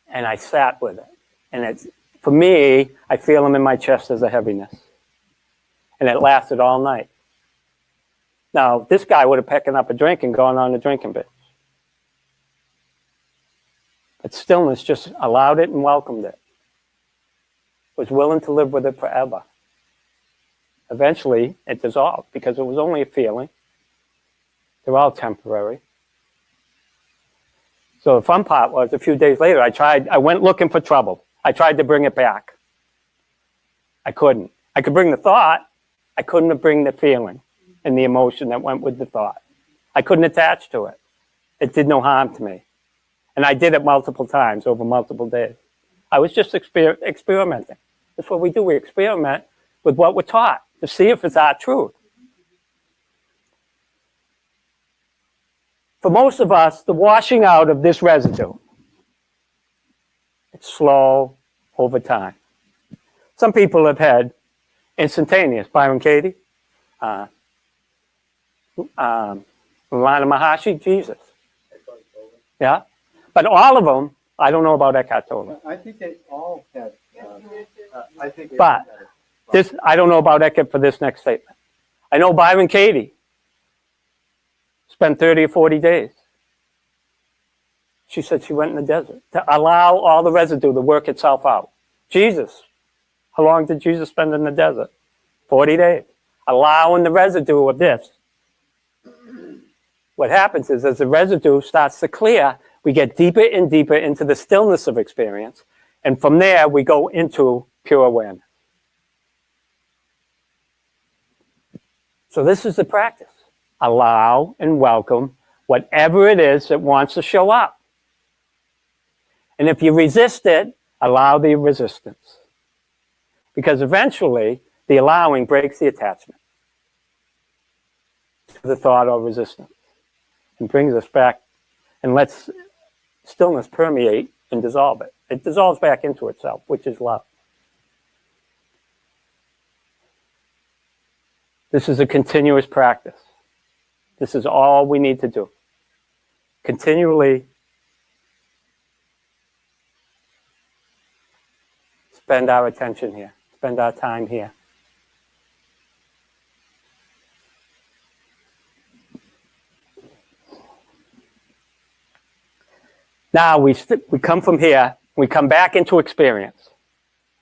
S3: And I sat with it. And it's, for me, I feel them in my chest as a heaviness. And it lasted all night. Now, this guy would have picked up a drink and gone on the drinking bit. But stillness just allowed it and welcomed it. Was willing to live with it forever. Eventually, it dissolved because it was only a feeling. They're all temporary. So the fun part was a few days later, I went looking for trouble. I tried to bring it back. I couldn't. I could bring the thought. I couldn't bring the feeling and the emotion that went with the thought. I couldn't attach to it. It did no harm to me. And I did it multiple times over multiple days. I was just experimenting. That's what we do. We experiment with what we're taught to see if it's our truth. For most of us, the washing out of this residue, it's slow over time. Some people have had instantaneous. Byron Katie, Lana Maharshi, Jesus. Yeah? But all of them, I don't know about Eckhart Tolle.
S1: I think they all had.
S3: But this, I don't know about Eckhart for this next statement. I know Byron Katie spent 30 or 40 days. She said she went in the desert to allow all the residue to work itself out. Jesus, how long did Jesus spend in the desert? 40 days. Allowing the residue of this. What happens is as the residue starts to clear, we get deeper and deeper into the stillness of experience. And from there, we go into pure awareness. So this is the practice. Allow and welcome whatever it is that wants to show up. And if you resist it, allow the resistance. Because eventually, the allowing breaks the attachment to the thought or resistance and brings us back and lets stillness permeate and dissolve it. It dissolves back into itself, which is love. This is a continuous practice. This is all we need to do. Continually spend our attention here, spend our time here. Now we come from here, we come back into experience.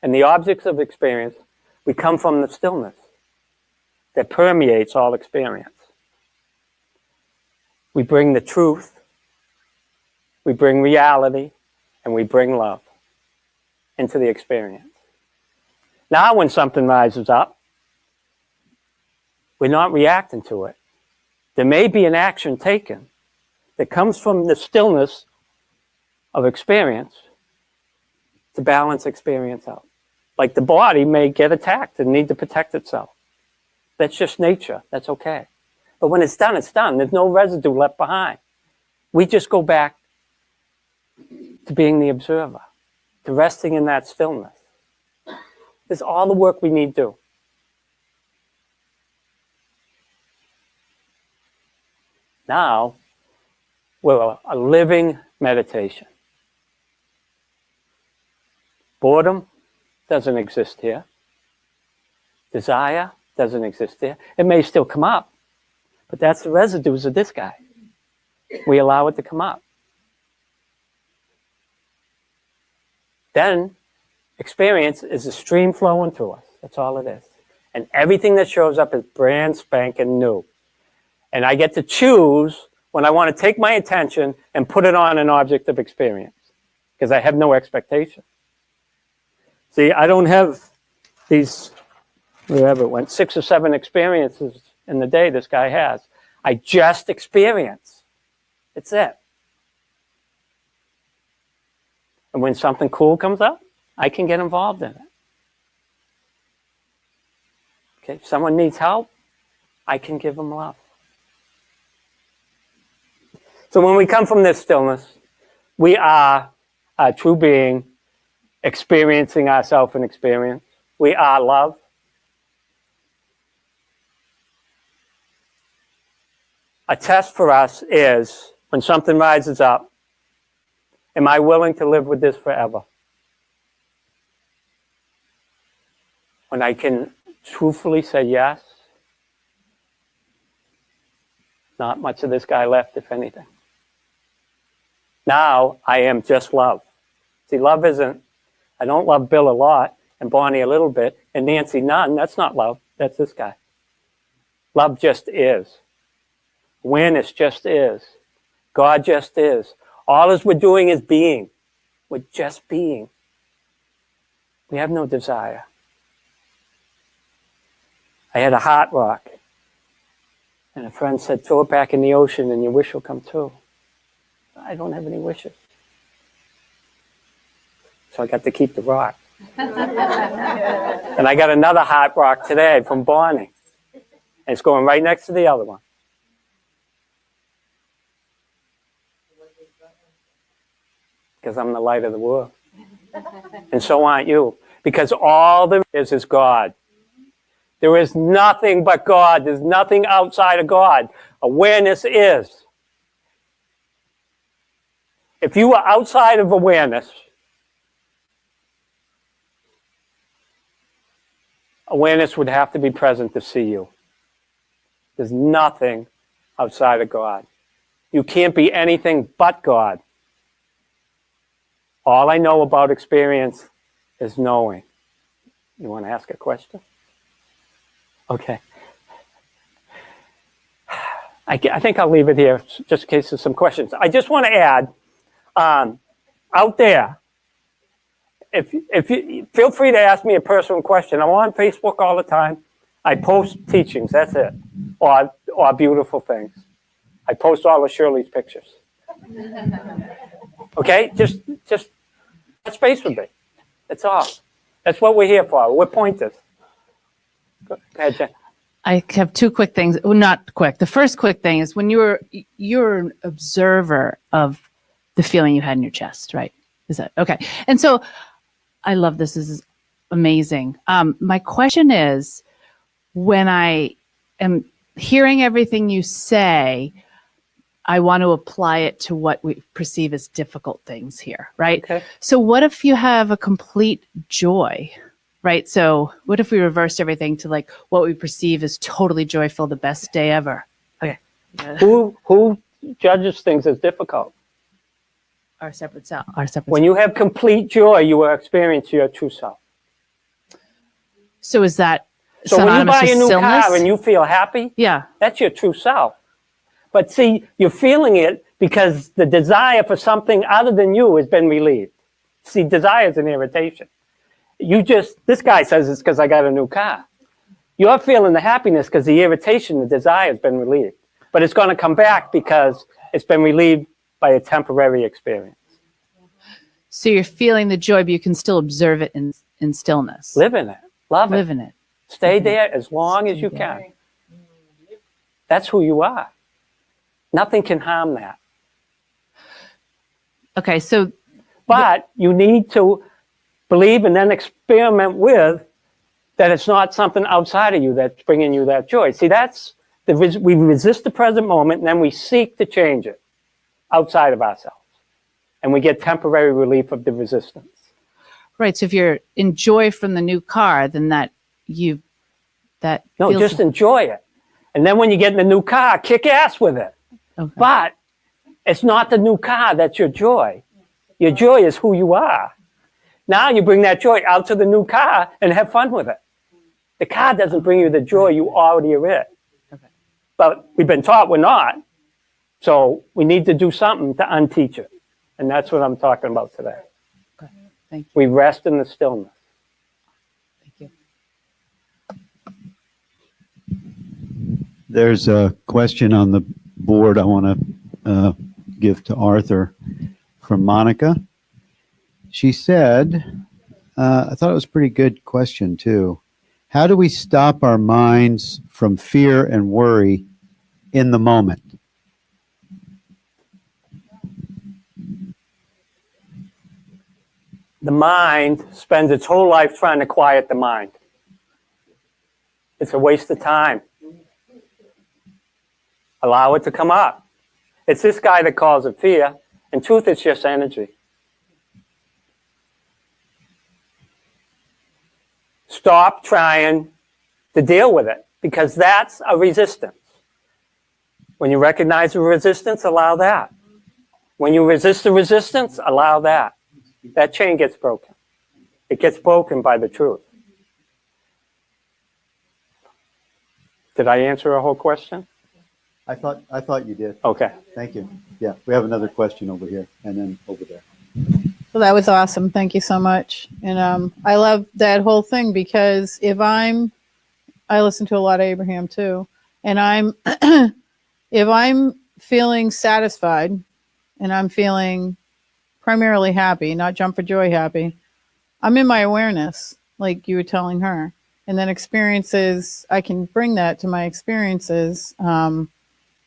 S3: And the objects of experience, we come from the stillness that permeates all experience. We bring the truth, we bring reality, and we bring love into the experience. Now when something rises up, we're not reacting to it. There may be an action taken that comes from the stillness of experience to balance experience out. Like the body may get attacked and need to protect itself. That's just nature. That's okay. But when it's done, it's done. There's no residue left behind. We just go back to being the observer, to resting in that stillness. This is all the work we need to do. Now, we're a living meditation. Boredom doesn't exist here. Desire doesn't exist here. It may still come up, but that's the residues of this guy. We allow it to come up. Then, experience is a stream flowing through us. That's all it is. And everything that shows up is brand spanking new. And I get to choose when I want to take my attention and put it on an object of experience, because I have no expectation. See, I don't have these, wherever it went, 6 or 7 experiences in the day this guy has. I just experience. It's it. And when something cool comes up, I can get involved in it. Okay, if someone needs help, I can give them love. So when we come from this stillness, we are a true being experiencing ourselves in experience. We are love. A test for us is when something rises up, am I willing to live with this forever? When I can truthfully say yes, not much of this guy left, if anything. Now I am just love. See, love isn't, I don't love Bill a lot, and Bonnie a little bit, and Nancy none. That's not love. That's this guy. Love just is. Awareness just is. God just is. All we're doing is being. We're just being. We have no desire. I had a heart rock, and a friend said, throw it back in the ocean and your wish will come true. I don't have any wishes. So I got to keep the rock. And I got another heart rock today from Bonnie. And it's going right next to the other one. Because I'm the light of the world. And so aren't you. Because all there is God. There is nothing but God. There's nothing outside of God. Awareness is. If you were outside of awareness, awareness would have to be present to see you. There's nothing outside of God. You can't be anything but God. All I know about experience is knowing. You want to ask a question? Okay. I think I'll leave it here just in case there's some questions. I just want to add, out there, if you feel free to ask me a personal question. I'm on Facebook all the time. I post teachings, that's it, or beautiful things. I post all of Shirley's pictures. Okay, just touch base with me. That's all. That's what we're here for. We're pointers. Go ahead, Jen.
S6: I have two quick things. Well, not quick. The first quick thing is when you're an observer of the feeling you had in your chest, right? Is that okay? And so I love this. This is amazing. My question is, when I am hearing everything you say, I want to apply it to what we perceive as difficult things here, right?
S3: Okay.
S6: So what if you have a complete joy, right? So what if we reversed everything to like what we perceive as totally joyful, the best day ever? Okay.
S3: Who judges things as difficult?
S6: Our separate self.
S3: When you have complete joy, you will experience your true self.
S6: So is that
S3: So when you
S6: synonymous
S3: buy a
S6: with
S3: new
S6: stillness?
S3: car and you feel happy,
S6: Yeah.
S3: that's your true self. But see, you're feeling it because the desire for something other than you has been relieved. See, desire is an irritation. This guy says it's because I got a new car. You're feeling the happiness because the irritation, the desire has been relieved. But it's going to come back because it's been relieved by a temporary experience.
S6: So you're feeling the joy, but you can still observe it in stillness.
S3: Live in it. Love it.
S6: Live in it.
S3: Stay there as long as you
S6: Stay
S3: can. That's who you are. Nothing can harm that.
S6: Okay, so
S3: But you need to believe and then experiment with that it's not something outside of you that's bringing you that joy. See, we resist the present moment and then we seek to change it outside of ourselves. And we get temporary relief of the resistance.
S6: right. So if you're in joy from the new car, then that
S3: No,
S6: feels,
S3: just enjoy it. And then when you get in the new car, kick ass with it.
S6: okay.
S3: But it's not the new car that's your joy. Your joy is who you are. Now you bring that joy out to the new car and have fun with it. The car doesn't bring you the joy you already are in.
S6: Okay.
S3: But we've been taught we're not. So we need to do something to unteach it. And that's what I'm talking about today.
S6: Okay. Thank you.
S3: We rest in the stillness.
S6: Thank you.
S1: There's a question on the board I want to give to Arthur from Monica. She said, I thought it was a pretty good question too. How do we stop our minds from fear and worry in the moment?
S3: The mind spends its whole life trying to quiet the mind. It's a waste of time. Allow it to come up. It's this guy that calls it fear. In truth, it's just energy. Stop trying to deal with it, because that's a resistance. When you recognize the resistance, allow that. When you resist the resistance, allow that. That chain gets broken. It gets broken by the truth. Did I answer a whole question?
S1: I thought you did.
S3: Okay.
S1: Thank you. Yeah, we have another question over here and then over there.
S7: Well, that was awesome. Thank you so much. And I love that whole thing, because I listen to a lot of Abraham too, and if I'm feeling satisfied and I'm feeling primarily happy, not jump for joy happy, I'm in my awareness, like you were telling her. And then experiences, I can bring that to my experiences.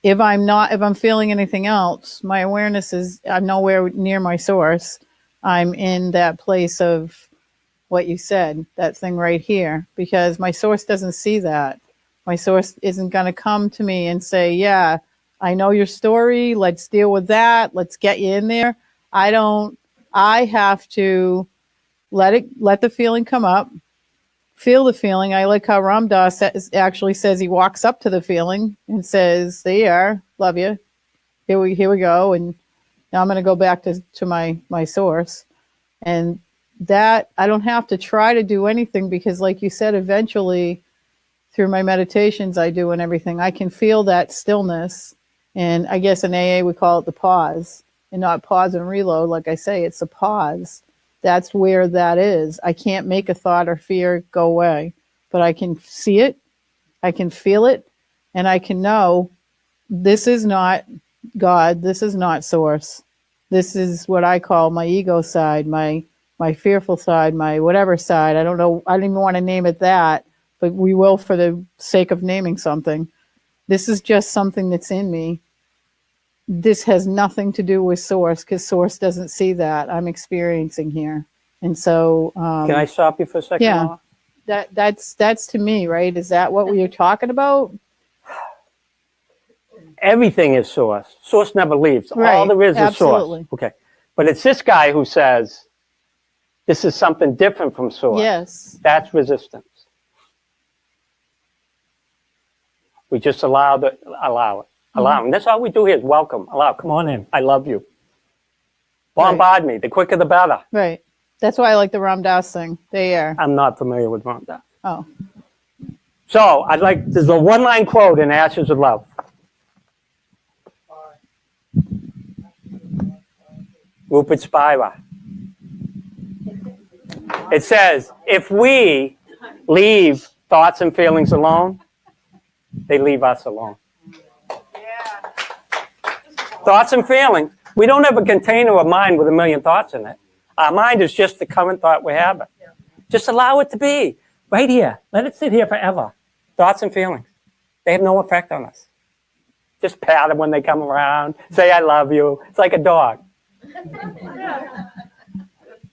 S7: If I'm feeling anything else, my awareness is, I'm nowhere near my source. I'm in that place of what you said, that thing right here, because my source doesn't see that. My source isn't going to come to me and say, yeah, I know your story. Let's deal with that. Let's get you in there. I have to let the feeling come up, feel the feeling. I like how Ram Dass actually says he walks up to the feeling and says, there you are, love you. Here we go. And now I'm going to go back to my source. And that I don't have to try to do anything, because like you said, eventually through my meditations I do and everything, I can feel that stillness. And I guess in AA we call it the pause, and not pause and reload. Like I say, it's a pause. That's where that is. I can't make a thought or fear go away, but I can see it, I can feel it, and I can know this is not God, this is not source. This is what I call my ego side, my fearful side, my whatever side. I don't know, I don't even want to name it that, but we will for the sake of naming something. This is just something that's in me. This has nothing to do with source, because source doesn't see that I'm experiencing here. And so
S3: Can I stop you for a second?
S7: yeah.
S3: Laura?
S7: That's to me, right? Is that what we were talking about?
S3: Everything is source. Source never leaves. All
S7: Right,
S3: there is
S7: absolutely.
S3: source. Okay. But it's this guy who says this is something different from source.
S7: Yes.
S3: That's resistance. We just allow it. And that's all we do here is welcome. Allow. Come on in. I love you. Bombard me. The quicker the better.
S7: Right. That's why I like the Ram Dass thing. There.
S3: I'm not familiar with Ram Dass.
S7: Oh.
S3: So there's a one-line quote in Ashes of Love. Rupert Spira. It says, if we leave thoughts and feelings alone, they leave us alone. Thoughts and feelings. We don't have a container of mind with 1,000,000 thoughts in it. Our mind is just the current thought we're having. Just allow it to be right here. Let it sit here forever. Thoughts and feelings. They have no effect on us. Just pat them when they come around. Say, I love you. It's like a dog.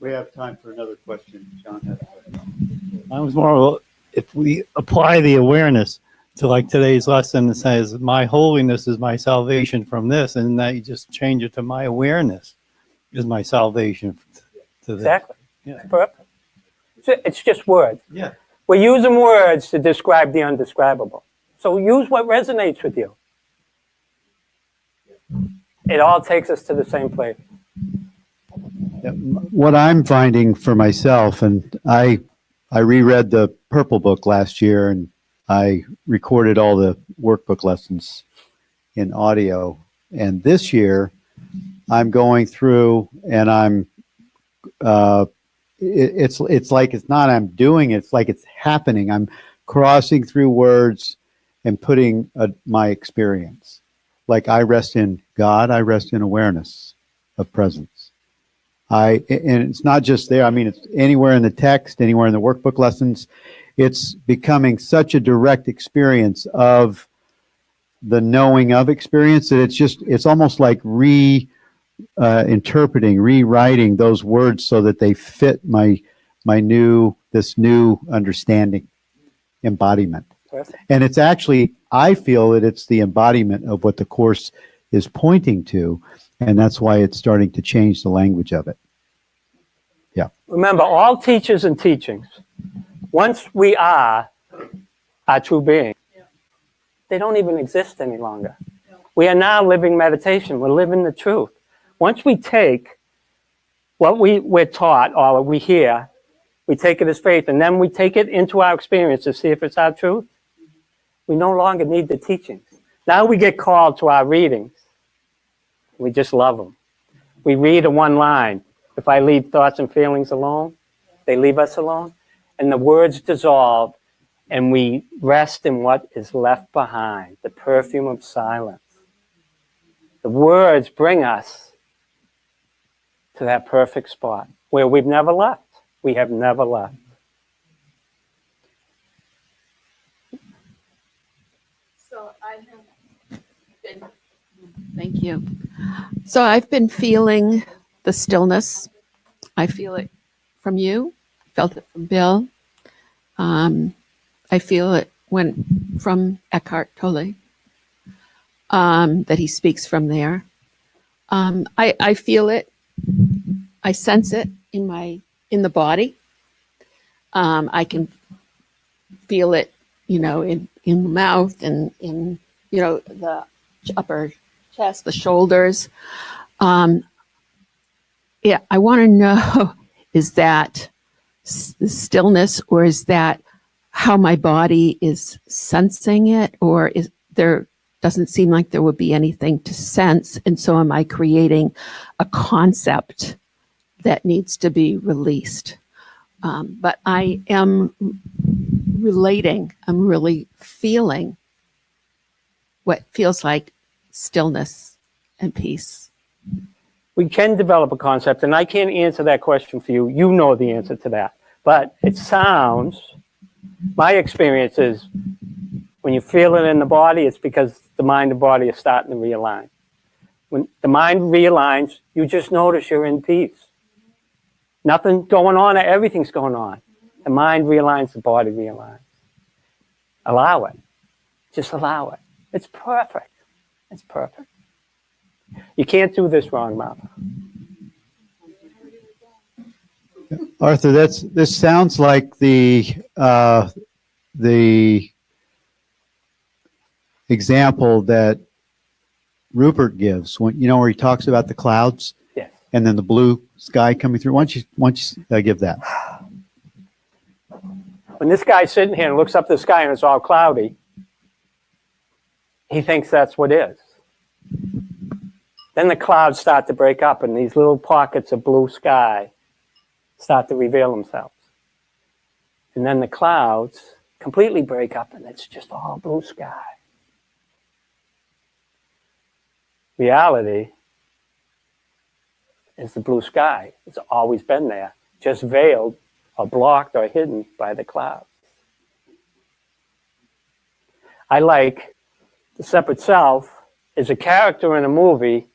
S1: We have time for another question. John has a question.
S5: I was more, if we apply the awareness to like today's lesson, it says, my holiness is my salvation from this, and that you just change it to my awareness is my salvation to this.
S3: Exactly.
S5: Yeah.
S3: Perfect. It's just words.
S5: Yeah.
S3: We're using words to describe the undescribable. So use what resonates with you. It all takes us to the same place.
S1: What I'm finding for myself, and I reread the Purple Book last year, and I recorded all the workbook lessons in audio. And this year, I'm going through, and I'm it's like it's not I'm doing it, it's like it's happening. I'm crossing through words and putting my experience. Like I rest in God, I rest in awareness of presence. And it's not just there. I mean, it's anywhere in the text, anywhere in the workbook lessons. It's becoming such a direct experience of the knowing of experience that it's almost like interpreting, rewriting those words so that they fit this new understanding, embodiment.
S3: Perfect.
S1: And it's actually, I feel that it's the embodiment of what the Course is pointing to, and that's why it's starting to change the language of it. Yeah.
S3: Remember, all teachers and teachings, once we are our true being, they don't even exist any longer. We are now living meditation. We're living the truth. Once we take what we're taught or we hear, we take it as faith, and then we take it into our experience to see if it's our truth. We no longer need the teachings. Now we get called to our readings. We just love them. We read a one line. If I leave thoughts and feelings alone, they leave us alone. And the words dissolve, and we rest in what is left behind, the perfume of silence. The words bring us to that perfect spot where we've never left. We have never left.
S8: So I have been, thank you. So I've been feeling the stillness. I feel it from you, felt it from Bill. I feel it from Eckhart Tolle, that he speaks from there. I feel it. I sense it in the body. I can feel it, in the mouth and in, the upper chest, the shoulders. Yeah, I want to know, is that stillness, or is that how my body is sensing it, or doesn't seem like there would be anything to sense, and so am I creating a concept that needs to be released? But I am relating, I'm really feeling what feels like stillness and peace.
S3: We can develop a concept, and I can't answer that question for you. You know the answer to that. But it sounds, my experience is, when you feel it in the body, it's because the mind and body are starting to realign. When the mind realigns, you just notice you're in peace. Nothing going on, everything's going on. The mind realigns, the body realigns. Allow it. Just allow it. It's perfect. It's perfect. You can't do this wrong, Martha.
S1: Arthur, this sounds like the example that Rupert gives when where he talks about the clouds,
S3: Yes.
S1: and then the blue sky coming through. Why don't you give that?
S3: When this guy's sitting here and looks up the sky and it's all cloudy, he thinks that's what is. Then the clouds start to break up, and these little pockets of blue sky start to reveal themselves. And then the clouds completely break up, and it's just all blue sky. Reality is the blue sky. It's always been there, just veiled or blocked or hidden by the clouds. I like the separate self is a character in a movie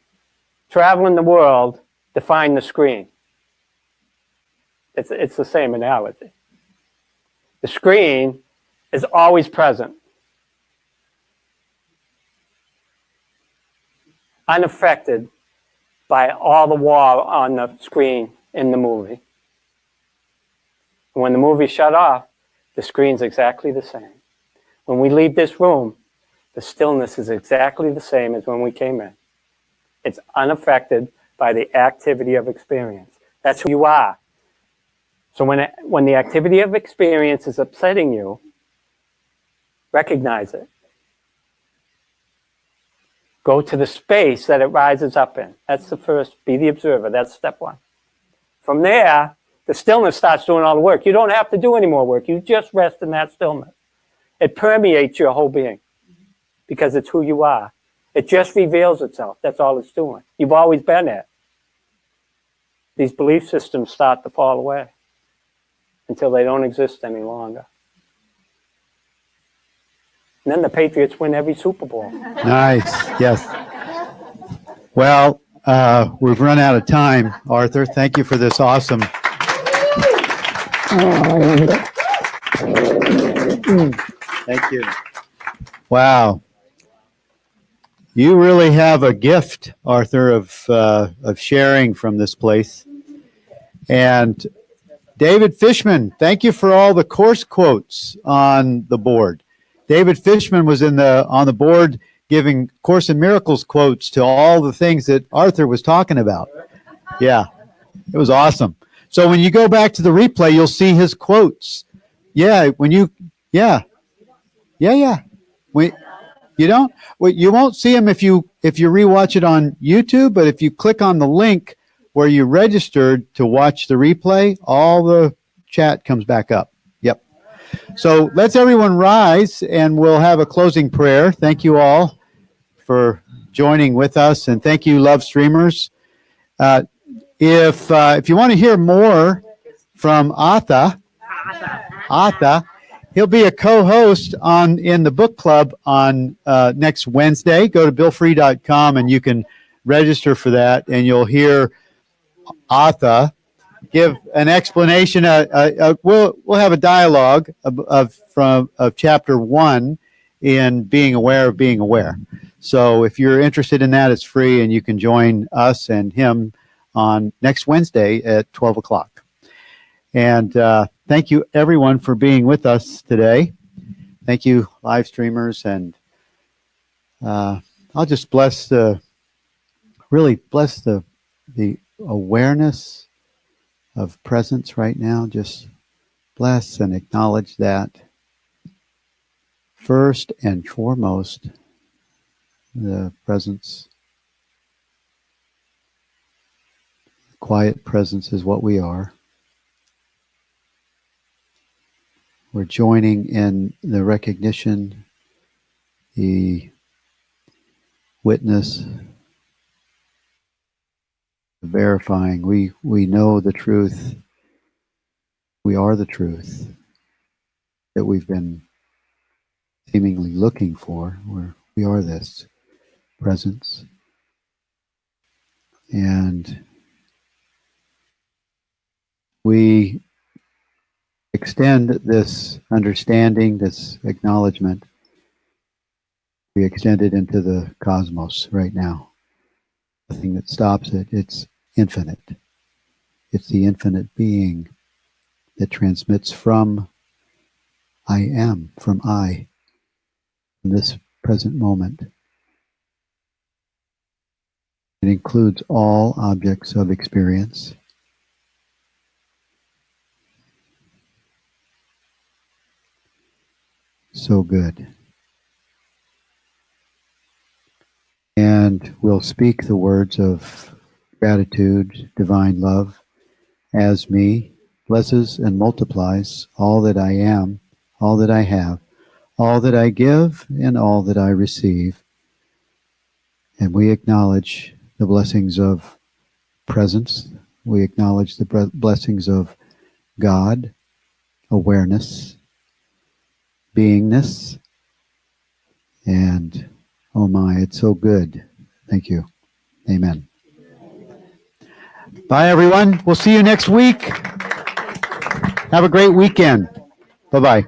S3: traveling the world to find the screen. It's the same analogy. The screen is always present, unaffected by all the war on the screen in the movie. And when the movie shut off, the screen's exactly the same. When we leave this room, the stillness is exactly the same as when we came in. It's unaffected by the activity of experience. That's who you are. So when the activity of experience is upsetting you, recognize it. Go to the space that it rises up in. That's the first, be the observer. That's step one. From there, the stillness starts doing all the work. You don't have to do any more work. You just rest in that stillness. It permeates your whole being. because it's who you are. It just reveals itself. That's all it's doing. You've always been it. These belief systems start to fall away until they don't exist any longer. And then the Patriots win every Super Bowl.
S1: Nice. Yes. Well, we've run out of time, Arthur. Thank you for this awesome. Thank you. Wow. You really have a gift, Arthur, of sharing from this place. And David Fishman, thank you for all the course quotes on the board. David Fishman was on the board giving Course in Miracles quotes to all the things that Arthur was talking about. Yeah, it was awesome. So when you go back to the replay, you'll see his quotes. Yeah, you won't see them if you rewatch it on YouTube, but if you click on the link where you registered to watch the replay, all the chat comes back up. Yep. So let's everyone rise and we'll have a closing prayer. Thank you all for joining with us, and thank you, love streamers. If you want to hear more from Atha, he'll be a co-host in the book club on next Wednesday. Go to billfree.com and you can register for that, and you'll hear Atha give an explanation. We'll have a dialogue of chapter 1 in being aware of being aware. So if you're interested in that, it's free, and you can join us and him on next Wednesday at 12 o'clock. And thank you, everyone, for being with us today. Thank you, live streamers. And I'll just really bless the awareness of presence right now. Just bless and acknowledge that. First and foremost, the presence. Quiet presence is what we are. We're joining in the recognition, the witness, the verifying. We know the truth. We are the truth that we've been seemingly looking for. We are this presence. And we extend this understanding, this acknowledgement, we extend it into the cosmos right now. Nothing that stops it. It's infinite. It's the infinite being that transmits from I am, from I, in this present moment. It includes all objects of experience. So good. And we'll speak the words of gratitude, divine love, as me, blesses and multiplies all that I am, all that I have, all that I give, and all that I receive. And we acknowledge the blessings of presence. We acknowledge the blessings of God, awareness, beingness, and oh my, it's so good. Thank you. Amen. Bye, everyone. We'll see you next week. Have a great weekend. Bye-bye.